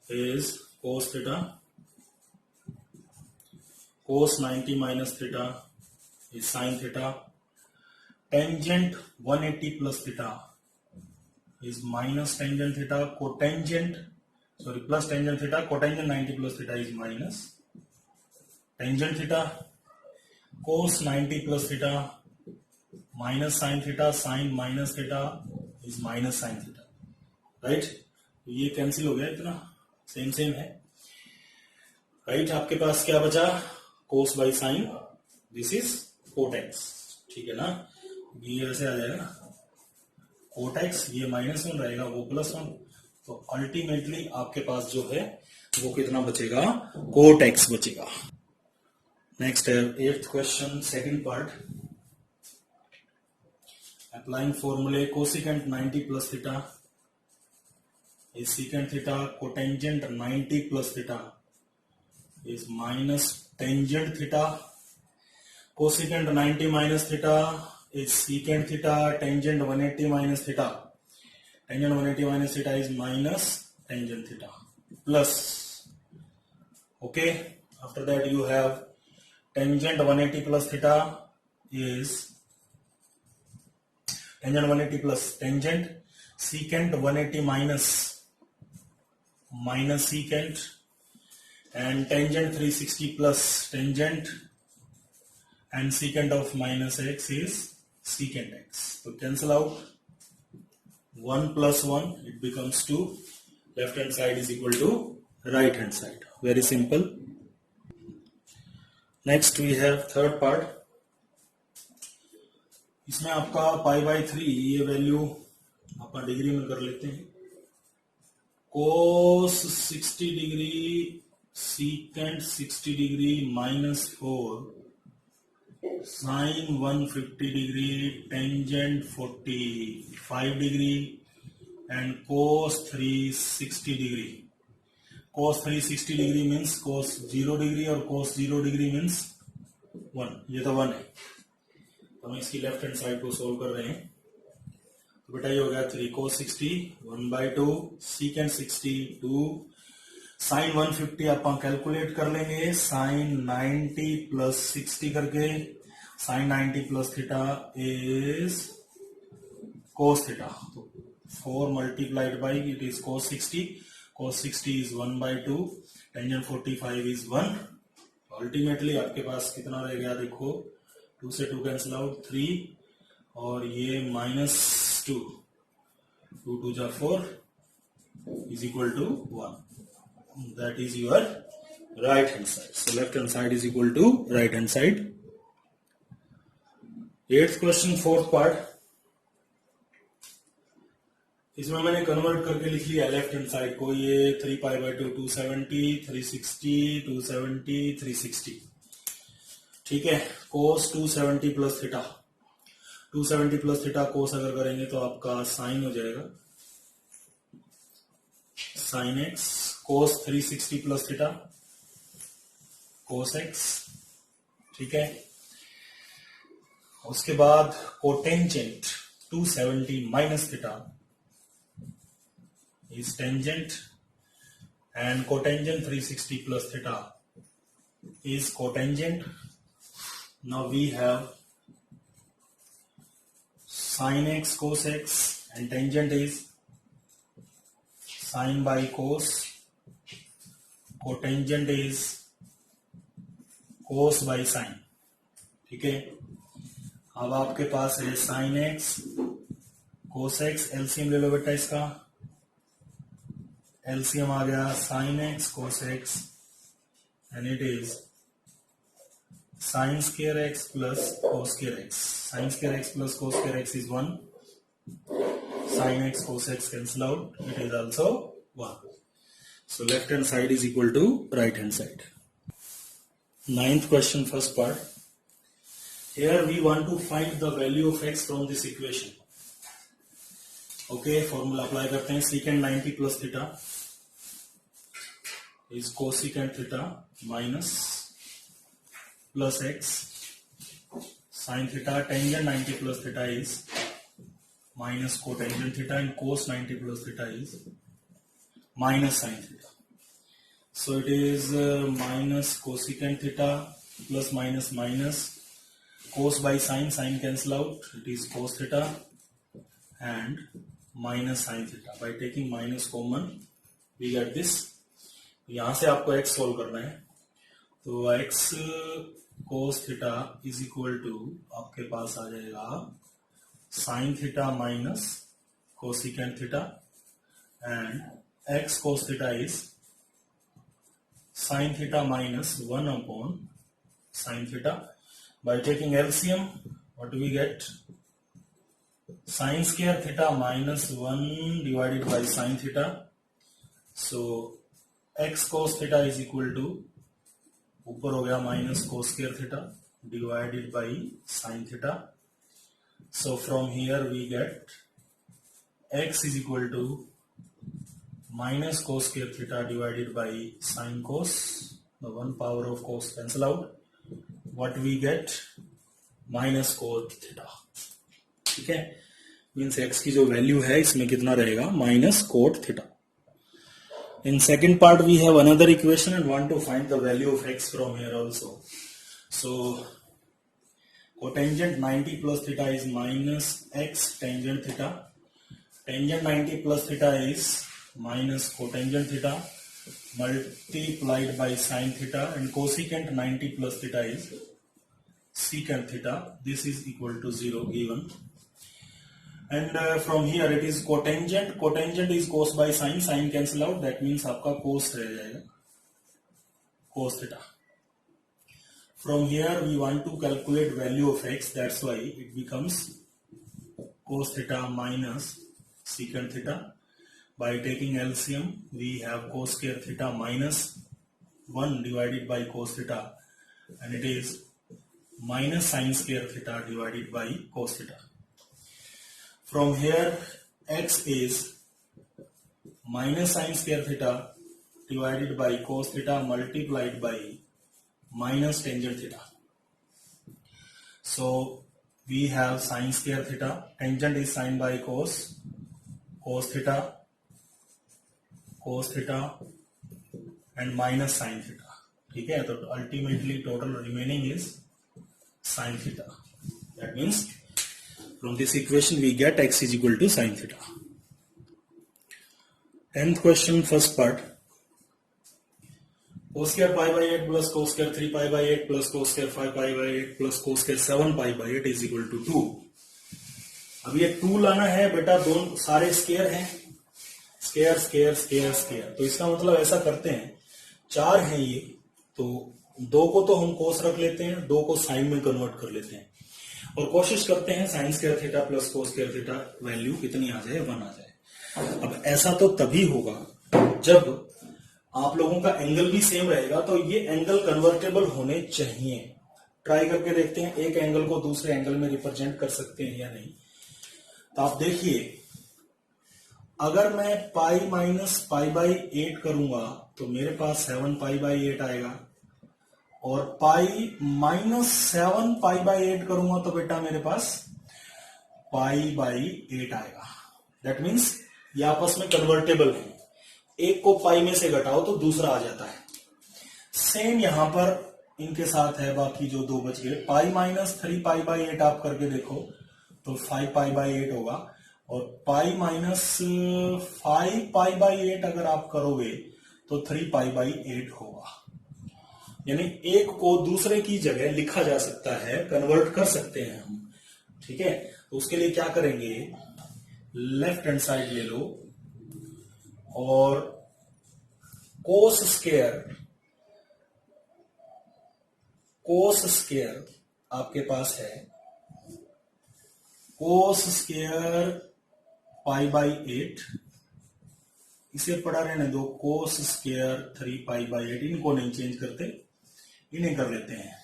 is cos theta, cos 90 minus theta is sin theta, tangent 180 plus theta is minus tangent theta, plus tangent theta, cotangent 90 plus theta is minus tangent theta, cos 90 plus theta minus sin theta, sin minus theta is minus sin theta, right. ये cancel हो गया, इतना same है, right. आपके पास क्या बचा, cos by sine, this is cot x, ठीक है ना। ये ऐसे आ जाएगा ना, कोट एक्स, ये -1 रहेगा, वो +1, तो अल्टीमेटली आपके पास जो है वो कितना बचेगा, कोट एक्स बचेगा। नेक्स्ट है 8th question second part, applying फॉर्मूले। Cosecant 90 plus theta is secant theta, cotangent 90 plus theta is minus tangent theta. Cosecant 90 minus theta is secant theta. Tangent 180 minus theta. Tangent 180 minus theta is minus tangent theta. Plus. Okay. After that you have tangent 180 plus theta is tangent 180 plus tangent secant 180 minus secant, and tangent 360 plus tangent and secant of minus x is secant x. So cancel out 1 plus 1, it becomes 2. Left hand side is equal to right hand side. Very simple. Next we have third part. इसमें आपका π/3 ये value अपन degree में कर लेते हैं. cos 60 degree secant 60 degree minus 4 sin 150 degree tangent 45 degree and cos 360 degree. cos 360 degree means cos 0 degree और cos 0 degree means 1. ये तो 1 है. तो हम इसकी लेफ्ट हैंड साइड को सोल्व कर रहे हैं. तो बेटा ये हो गया 3 cos 60 1/2 secant 60 2 sin 150 अपन कैलकुलेट कर लेंगे sin 90 plus 60 करके. sin 90 plus theta is cos theta. तो 4 multiplied by it is cos 60. cos 60 is 1/2. tangent 45 is 1. Ultimately आपके पास कितना रह गया देखो. 2 से 2 कैंसिल आउट 3 और ये -2. 2 2 जा 4 is equal to 1. That is your right hand side. So left hand side is equal to right hand side. 8th question, 4th part. इसमें मैंने कन्वर्ट करके लिख लिया लेफ्ट हैंड साइड को. ये 3π/2 270 360 270 360. ठीक है. cos 270 plus theta 270 plus theta cos अगर करेंगे तो आपका साइन हो जाएगा sin x. cos 360 plus theta cos x. ठीक है. उसके बाद cotangent 270 minus theta is tangent and cotangent 360 plus theta is cotangent. Now we have sin x cos x and tangent is sin by cos. Cotangent is cos by sin. ठीक है. अब आपके पास है sin x cos x. LCM ले लो बेटा इसका. एलसीएम आ गया sin x cos x and it is sin square x plus cos square x. Sin square x plus cos square x is 1. Sin x cos x cancel out. It is also 1. So left hand side is equal to right hand side. 9th question, first part. Here we want to find the value of x from this equation. Okay, formula apply करते हैं. Secant 90 plus theta is cosecant theta minus plus x sin theta. Tangent 90 plus theta is minus cotangent theta and cos 90 plus theta is minus sin theta. So it is minus cosecant theta plus minus minus cos by sin. Sin cancel out. It is cos theta and minus sin theta. By taking minus common we get this. यहां से आपको x solve करना है. तो x cos theta is equal to आपके पास आ जाएगा sin theta minus cosecant theta and x cos theta is sin theta minus 1 upon sin theta. By taking LCM, what do we get? Sin square theta minus 1 divided by sin theta. So x cos theta is equal to ऊपर हो गया minus cos square theta divided by sin theta. So from here we get x is equal to minus cos square theta divided by sin cos the 1 power of cos cancel out, what we get minus cot theta. ठीक है, means x की जो value है इसमें कितना रहेगा minus cot theta. In second part we have another equation and want to find the value of x from here also. So cotangent 90 plus theta is minus x tangent theta. Tangent 90 plus theta is minus cotangent theta multiplied by sin theta, and cosecant 90 plus theta is secant theta. This is equal to 0 given. And from here it is cotangent. Cotangent is cos by sin. Sin cancel out. That means आपका cos रह जाएगा, cos theta. From here we want to calculate value of x. That's why it becomes cos theta minus secant theta. By taking LCM, we have cos square theta minus 1 divided by cos theta, and it is minus sin square theta divided by cos theta. From here x is minus sin square theta divided by cos theta multiplied by minus tangent theta. So we have sin square theta, tangent is sin by cos, cos theta and minus sin theta. ठीक है, तो ultimately total remaining is sin theta. That means from this equation we get x is equal to sin theta. 10th question, first part. Cos square pi by 8 plus cos square 3 pi by 8 plus cos square 5 pi by 8 plus cos square 7 pi by 8 is equal to 2. अब ये 2 लाना है बेटा, दोनों सारे square हैं, square square square square. तो इसका मतलब ऐसा करते हैं, 4 हैं ये, तो 2 को तो हम कोस रख लेते हैं, 2 को साइन में कन्वर्ट कर लेते हैं और कोशिश करते हैं sine square theta plus cos square theta value कितनी आ जाए, 1 आ जाए. अब ऐसा तो तभी होगा जब आप लोगों का एंगल भी सेम रहेगा, तो ये एंगल कन्वर्टेबल होने चाहिए. ट्राई करके देखते हैं एक एंगल को दूसरे एंगल में रिप्रेजेंट कर सकते हैं या नहीं. तो आप देखिए, अगर मैं पाई माइनस पाई बाई 8 करूंगा तो मेरे पास 7 पाई बाई 8 आएगा, और पाई माइनस 7 पाई बाई 8 करूंगा तो बेटा मेरे पास पाई बाई 8 आएगा. दैट मीन्स ये आपस में कन्वर्टेबल है, एक को पाई में से घटाओ तो दूसरा आ जाता है. सेम यहां पर इनके साथ है, बाकी जो 2 बच गए. पाई माइनस 3 पाई बाई 8 आप करके देखो तो 5 पाई बाई 8 होगा, और पाई माइनस 5 पाई बाई 8 अगर आप करोगे तो 3 पाई बाई 8 होगा. यानी एक को दूसरे की जगह लिखा जा सकता है, कन्वर्ट कर सकते हैं हम. ठीक है, तो उसके लिए क्या करेंगे, लेफ्ट हैंड साइड ले लो और कोस स्क्वायर आपके पास है, कोस स्क्वायर पाई बाई 8, इसे पढ़ा रहने दो, कोस स्क्वायर 3 पाई बाई 8, इनको नहीं चेंज करते, इन्हें कर लेते हैं.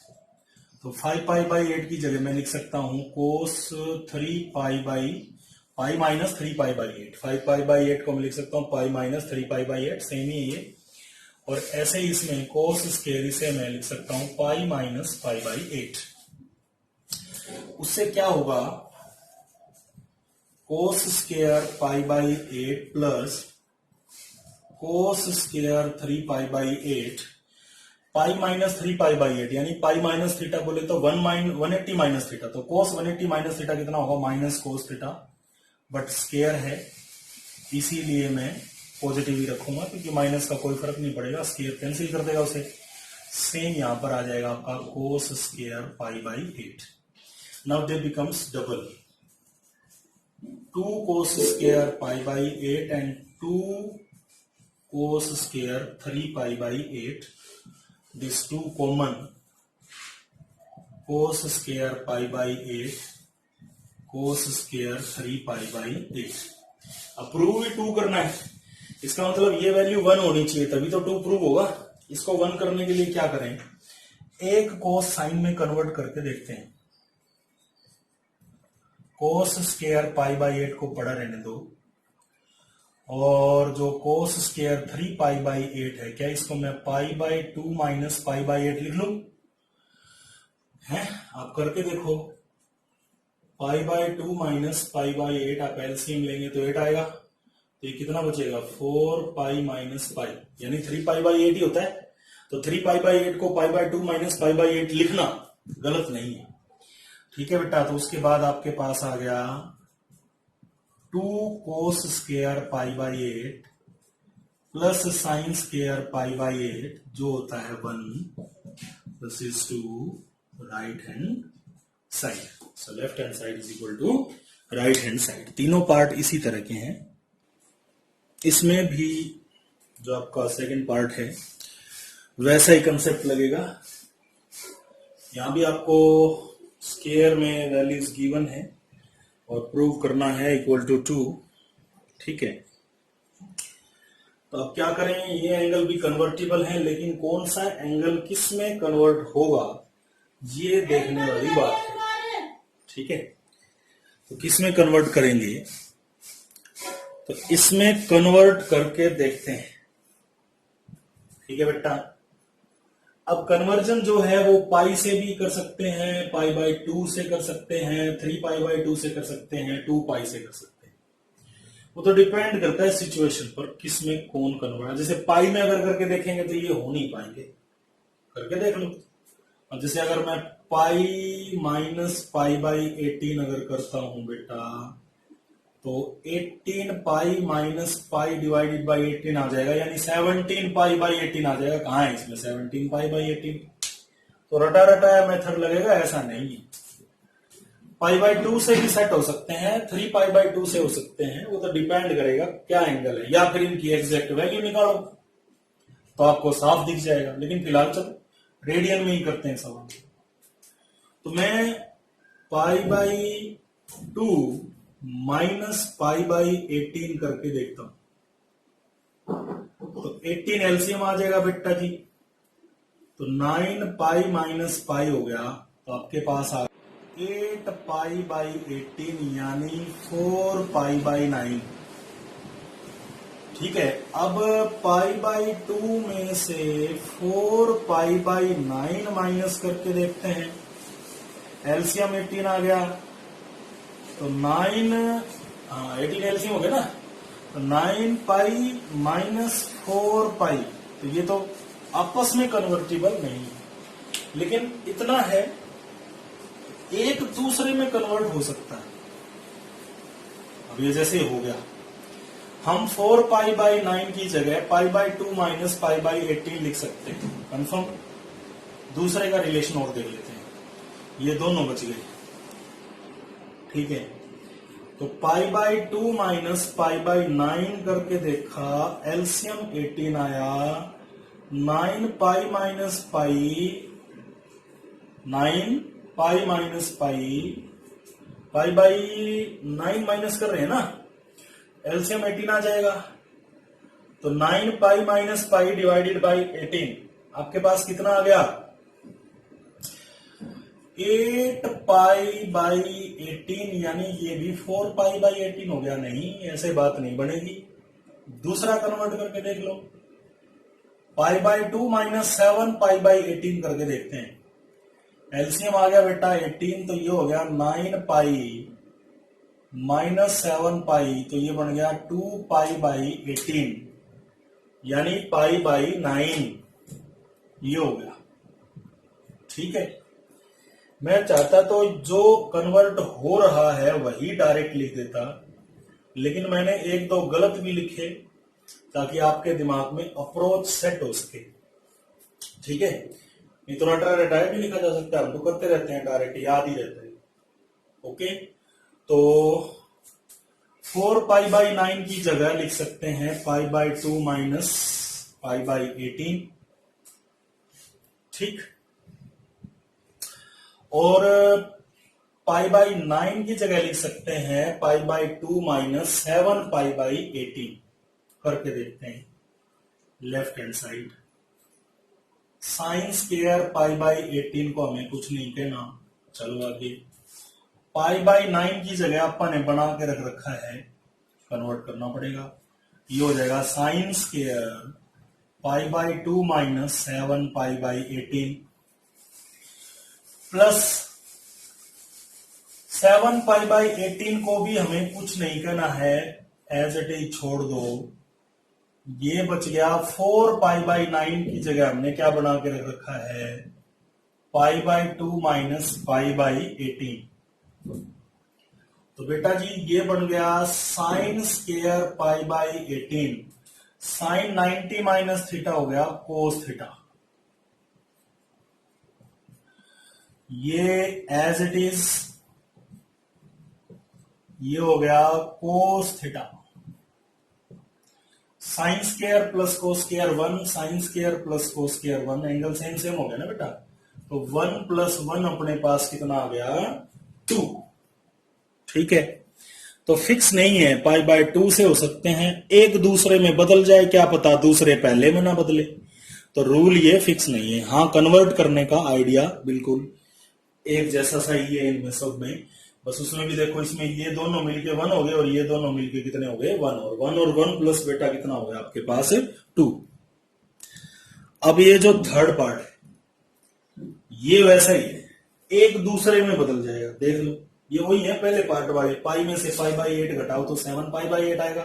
तो 5 पाई बाई 8 की जगह मैं लिख सकता हूं cos 3 pi by pi minus 3 pi by 8. 5 pi by 8 को मैं लिख सकता हूं pi minus 3 pi by 8, same ही है ये. और ऐसे ही इसमें कोस स्क्वायर इसे मैं लिख सकता हूं पाई माइनस पाई बाई 8. उससे क्या होगा, cos square pi by 8 plus cos square 3 pi by 8, pi minus 3 pi by 8, यानी पाई माइनस थीटा बोले तो 180 माइनस थीटा, तो कोस 180 माइनस थीटा कितना होगा, minus cos theta, but square है इसीलिए मैं पॉजिटिव ही रखूंगा, क्योंकि माइनस का कोई फर्क नहीं पड़ेगा, स्क्वायर कैंसिल कर देगा उसे. सेम यहां पर आ जाएगा आपका cos square pi by 8. Now they becomes double, 2 cos square pi by 8 and 2 cos square 3 pi by 8. This 2 common, cos square pi by 8, cos square 3 pi by 8. अब प्रूव भी 2 करना है, इसका मतलब ये वैल्यू 1 होनी चाहिए तभी तो 2 प्रूव होगा. इसको 1 करने के लिए क्या करें, एक को साइन में कन्वर्ट करके देखते हैं. कोस स्क्वायर पाई बाई 8 को पढ़ा रहने दो, और जो कोस स्क्वायर 3π/8 है, क्या इसको मैं π/2 माइनस π/8 लिख लूं? है, आप करके देखो। π/2 माइनस π/8 आप एलसीएम लेंगे तो 8 आएगा, तो ये कितना बचेगा 4π माइनस पाई, यानी 3π/8 ही होता है। तो 3π/8 को π/2 माइनस π/8 लिखना गलत नहीं है। ठीक है बेटा, तो उसके बाद आपके पास आ गया 2 cos square π/8 plus sine square π/8 जो होता है 1। This is to right hand side. So left hand side is equal to right hand side. तीनों पार्ट इसी तरह के हैं। इसमें भी जो आपका सेकंड पार्ट है वैसा ही कंसेप्ट लगेगा। यहां भी आपको स्क्वायर में वैल्यूज गिवन है और प्रूव करना है इक्वल टू 2। ठीक है, तो अब क्या करें, ये एंगल भी कन्वर्टिबल है, लेकिन कौन सा एंगल किस में कन्वर्ट होगा ये देखने वाली बात है। ठीक है, तो किस में कन्वर्ट करेंगे, तो इसमें कन्वर्ट करके देखते हैं। ठीक है बेटा, अब कन्वर्जन जो है वो पाई से भी कर सकते हैं, π/2 से कर सकते हैं, 3π/2 से कर सकते हैं, 2π से कर सकते हैं। वो तो डिपेंड करता है सिचुएशन पर, किस में कौन कन्वर्ट। जैसे पाई में अगर करके देखेंगे तो ये हो नहीं पाएंगे, करके देख लो। अब जैसे अगर मैं पाई माइनस π/18 अगर करता हूं बेटा, तो 18π माइनस पाई डिवाइडेड बाई 18 आ जाएगा, यानी 17π/18 आ जाएगा। कहां है इसमें 17π/18? तो रटा रटाया मेथड लगेगा, ऐसा नहीं है। π/2 से भी सेट हो सकते हैं, 3π/2 से हो सकते हैं, वो तो डिपेंड करेगा क्या एंगल है, या फिर इनकी एग्जैक्ट वैल्यू निकालो तो आपको साफ दिख जाएगा। लेकिन फिलहाल चलो रेडियन में ही करते हैं सवाल। तो मैं π/2 माइनस π/18 करके देखता हूं, तो 18 एलसीएम आ जाएगा बेटा जी, तो 9π माइनस पाई हो गया, तो आपके पास आ 8π/18 यानी 4π/9। ठीक है, अब π/2 में से 4π/9 माइनस करके देखते हैं। एलसीएम 18 आ गया, तो 18 एलसीएम हो गया ना, तो 9π माइनस 4π, तो ये तो आपस में कन्वर्टिबल नहीं है, लेकिन इतना है एक दूसरे में कन्वर्ट हो सकता है। अब ये जैसे हो गया, हम 4π/9 की जगह π/2 माइनस π/18 लिख सकते हैं, कंफर्म। दूसरे का रिलेशन और देख लेते हैं, ये दोनों बच गए। ठीक है, तो π/2 माइनस π/9 करके देखा, एलसीएम 18 आया, 9π माइनस पाई, 9π माइनस π/9 माइनस कर रहे हैं ना, एलसीएम 18 आ जाएगा, तो 9π माइनस पाई डिवाइडेड बाई 18 आपके पास कितना आ गया 8π/18, यानी ये भी 4π/18 हो गया। नहीं, ऐसे बात नहीं बनेगी, दूसरा कन्वर्ट करके देख लो, π/2 माइनस 7π/18 करके देखते हैं। एलसीएम आ गया बेटा 18, तो ये हो गया 9π माइनस 7π, तो ये बन गया 2π/18, यानी π/9 ये हो गया। ठीक है, मैं चाहता तो जो कन्वर्ट हो रहा है वही डायरेक्ट लिख देता, लेकिन मैंने एक दो गलत भी लिखे ताकि आपके दिमाग में अप्रोच सेट हो सके। ठीक है, नहीं तो रटा रटाया भी लिखा जा सकता है, हम तो करते रहते हैं, डायरेक्ट याद ही रहता है। ओके, तो 4π/9 की जगह लिख सकते हैं π/2 माइनस π/18। ठीक, और π/9 की जगह लिख सकते हैं π/2 माइनस 7π/18 करके देखते हैं left hand side. Sine square π/18 को हमें कुछ नहीं कहना, चलो आगे। π/9 की जगह अपन ने बना के रख रखा है, कन्वर्ट करना पड़ेगा। ये हो जाएगा sign square pi by 2 minus 7 pi by 18 plus 7 pi by 18 को भी हमें कुछ नहीं करना है, एज इट इज छोड़ दो। ये बच गया 4 पाई बाई 9 की जगह हमने क्या बना के रख रखा है, pi by 2 minus pi by 18। तो बेटा जी ये बन गया sine square pi by 18, sine 90 minus theta हो गया कोस थीटा। ये एज इट इज ये हो गया cos theta. Sine square plus cos square 1, sine square plus cos square 1, angle same same हो गया ना बेटा। तो 1 प्लस 1 अपने पास कितना आ गया 2। ठीक है, तो फिक्स नहीं है, पाई बाय 2 से हो सकते हैं, एक दूसरे में बदल जाए, क्या पता दूसरे पहले में ना बदले। तो रूल ये फिक्स नहीं है। हाँ, कन्वर्ट करने का आइडिया बिल्कुल एक जैसा सा ही है इनमें सब में, बस उसमें भी देखो, इसमें ये दोनों मिलके 1 हो गए और ये दोनों मिलके कितने हो गए 1, और 1 प्लस बेटा कितना हो गया आपके पास 2। अब ये जो थर्ड पार्ट है ये वैसा ही है, एक दूसरे में बदल जाएगा, देख लो ये वही है पहले पार्ट वाले। पाई में से पाई बाई 8 घटाओ तो 7 पाई बाई 8 आएगा,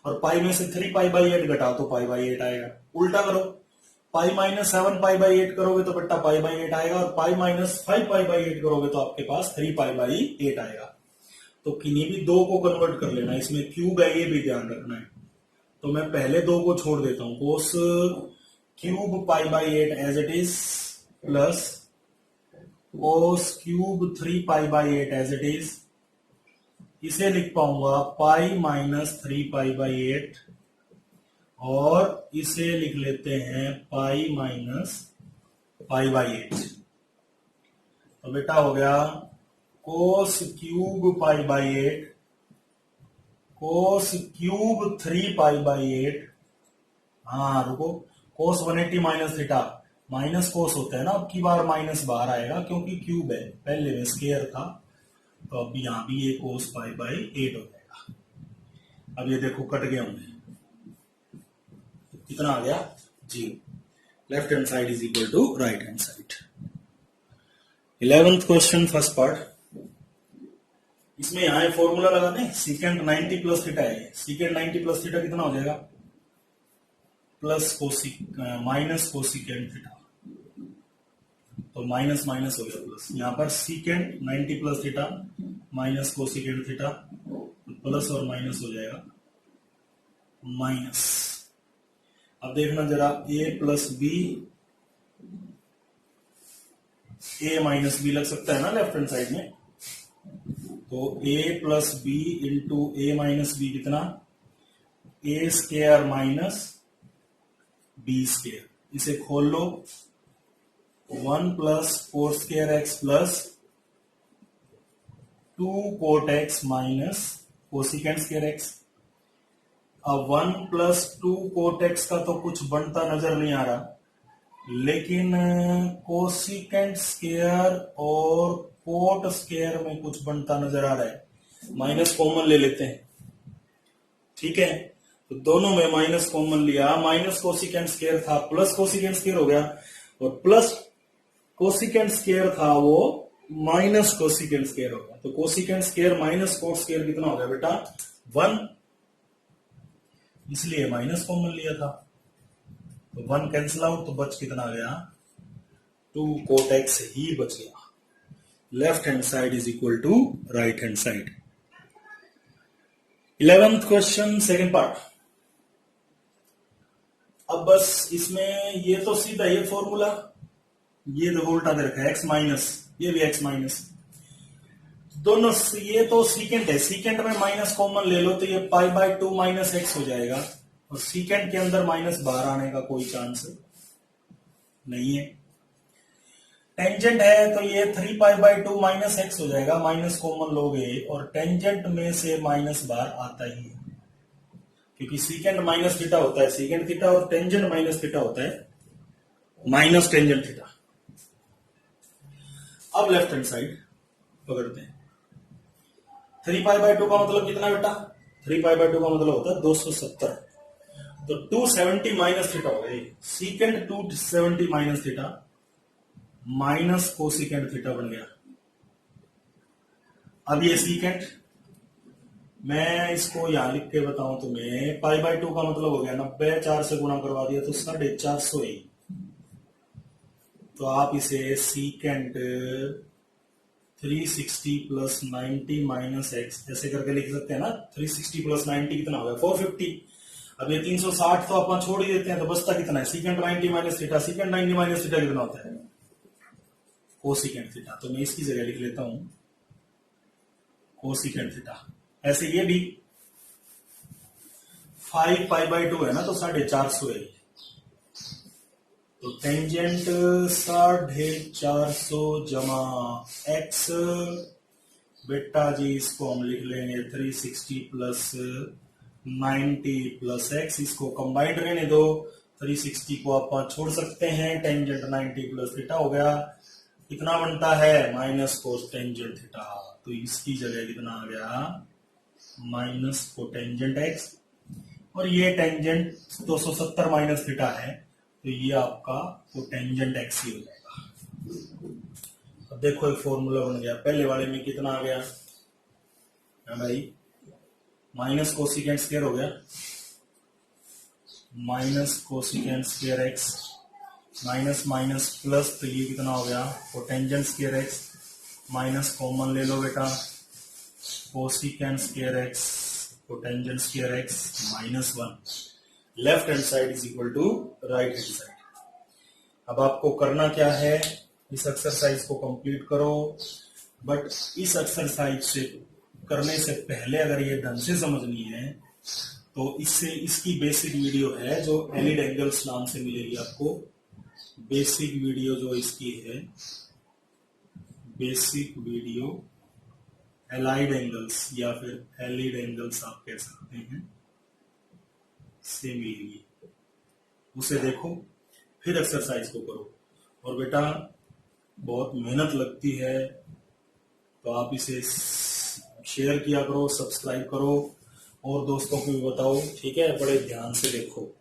और पाई में से 3 पाई बाई 8 घटाओ तो पाई बाई 8 आएगा। उल्टा करो, पाई माइनस 7 पाई बाई 8 करोगे तो बेटा पाई बाई 8 आएगा, और पाई माइनस 5 पाई बाई 8 करोगे तो आपके पास 3 पाई बाई 8 आएगा। तो किन्हीं भी दो को कन्वर्ट कर लेना, इसमें क्यूब है ये भी ध्यान रखना है। तो मैं पहले दो को छोड़ देता हूं, cos cube pi by 8 as it is, plus cos cube 3 pi by 8 as it is. इसे लिख पाऊंगा पाई माइनस 3 पाई बाई 8, और इसे लिख लेते हैं पाई माइनस पाई बाई 8। तो बेटा हो गया कोस cube pi by 8, cos cube 3 pi by 8। हाँ रुको, कोस 180 माइनस थीटा, माइनस कोस होता है ना, अब की बार माइनस बाहर आएगा क्योंकि क्यूब है, पहले में स्क्वायर था। तो अब यहां भी ये कोस पाई बाई 8 हो जाएगा। अब ये देखो कट गया होंगे, कितना आ गया 0। Left hand side is equal to right hand side. 11th question first part, इसमें यहां फॉर्मूला लगा दें, सीकेंट 90 प्लस थीटा है, सीकेंट 90 प्लस थीटा कितना हो जाएगा, plus cosec minus cosecant theta. तो माइनस माइनस हो गया प्लस, यहां पर secant 90 plus theta minus cosecant theta, plus और माइनस हो जाएगा माइनस। अब देखना जरा, a plus B, a minus B लग सकता है ना लेफ्ट हैंड साइड में। तो a plus B into A minus B कितना, a square minus B square. इसे खोल लो, 1 plus cot square x plus 2 cot x minus cosecant square x. अब 1 प्लस 2 कोट एक्स का तो कुछ बनता नजर नहीं आ रहा, लेकिन कोसिकेंट स्क्वायर और कोट स्क्वायर में कुछ बनता नजर आ रहा है। माइनस कॉमन ले लेते हैं, ठीक है। तो दोनों में माइनस कॉमन लिया, माइनस कोसिकेंट स्क्वायर था प्लस कोसिकेंट स्क्वायर हो गया, और प्लस कोसिकेंट स्क्वायर था वो माइनस कोसिकेंट स्क्वायर हो गया। तो cosecant square minus cot square कितना हो गया बेटा 1, इसलिए माइनस कॉमन लिया था। तो 1 कैंसिल आउट, तो बच कितना गया 2 कोट एक्स ही बच गया। Left hand side is equal to right hand side. 11th question second part. अब बस इसमें ये तो सीधा ये फॉर्मूला, ये तो उल्टा दे रखा है एक्स माइनस, ये भी एक्स माइनस, दोनों ये तो सीकेंट है, सीकेंट में माइनस कॉमन ले लो तो ये पाई बाय 2 माइनस एक्स हो जाएगा, और सीकेंट के अंदर माइनस बाहर आने का कोई चांस नहीं है। टेंजेंट है तो ये 3 पाई बाय 2 माइनस एक्स हो जाएगा, माइनस कॉमन लोगे और टेंजेंट में से माइनस बाहर आता ही है, क्योंकि सीकेंट माइनस थीटा होता है सीकेंट थीटा, और टेंजेंट माइनस थीटा होता है माइनस टेंजेंट थीटा। अब लेफ्ट हैंड साइड पकड़ते हैं। 3 पाई बाय 2 का मतलब कितना बेटा 3 पाई बाय 2 का मतलब होता है 270। तो 270 माइनस थीटा हो गया, सीकेंड 270 minus theta minus cosecant theta बन गया। अब ये सीकेंड मैं इसको यहां लिख के बताऊं तुम्हें, पाई बाय 2 का मतलब हो गया 90, 4 से गुणा करवा दिया तो 450 ही। तो आप इसे सीकेंड 360 प्लस 90 माइनस एक्स ऐसे करके लिख सकते हैं ना। 360 प्लस 90 कितना होगा 450। अब ये 360 तो अपन छोड़ ही देते हैं, तो बचता कितना है सीकेंड 90 माइनस थीटा। सीकेंड 90 माइनस थीटा कितना होता है कोसिकेंड थीटा। तो मैं इसकी जगह लिख लेता हूं कोसिकेंड थीटा। ऐसे ये भी 5 पाई बाय 2 है ना, तो 450 है। तो टेंजेंट 450 जमा एक्स, बेटा जी इसको हम लिख लेंगे 360 प्लस 90 प्लस एक्स। इसको कंबाइंड रहने दो, 360 को आप छोड़ सकते हैं, टेंजेंट 90 प्लस थीटा हो गया। कितना बनता है माइनस कोस टेंजेंट थीटा। तो इसकी जगह कितना आ गया माइनस कोटेंजेंट एक्स, और ये टेंजेंट 270 माइनस थीटा है, तो ये आपका कोटेंजेंट एक्स ही हो जाएगा। अब देखो एक फॉर्मूला बन गया। पहले वाले में कितना आ गया भाई माइनस कोसिकेंट स्क्वायर हो गया, minus cosecant square x minus minus plus, तो ये कितना हो गया cotangent square x minus common ले लो बेटा cosecant square x cotangent square x minus 1। Left hand side is equal to right hand side. अब आपको करना क्या है, इस एक्सरसाइज को कंप्लीट करो। बट इस एक्सरसाइज से करने से पहले अगर ये ढंग से समझनी है तो इससे इसकी बेसिक वीडियो है जो एलिड एंगल्स नाम से मिलेगी आपको। बेसिक वीडियो जो इसकी है, बेसिक वीडियो एलाइड एंगल्स या फिर एलिड एंगल्स आप कह सकते हैं, से मिलेगी। उसे देखो फिर एक्सरसाइज को करो। और बेटा बहुत मेहनत लगती है, तो आप इसे शेयर किया करो, सब्सक्राइब करो और दोस्तों को भी बताओ, ठीक है। बड़े ध्यान से देखो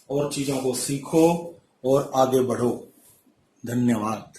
और चीजों को सीखो और आगे बढ़ो। धन्यवाद।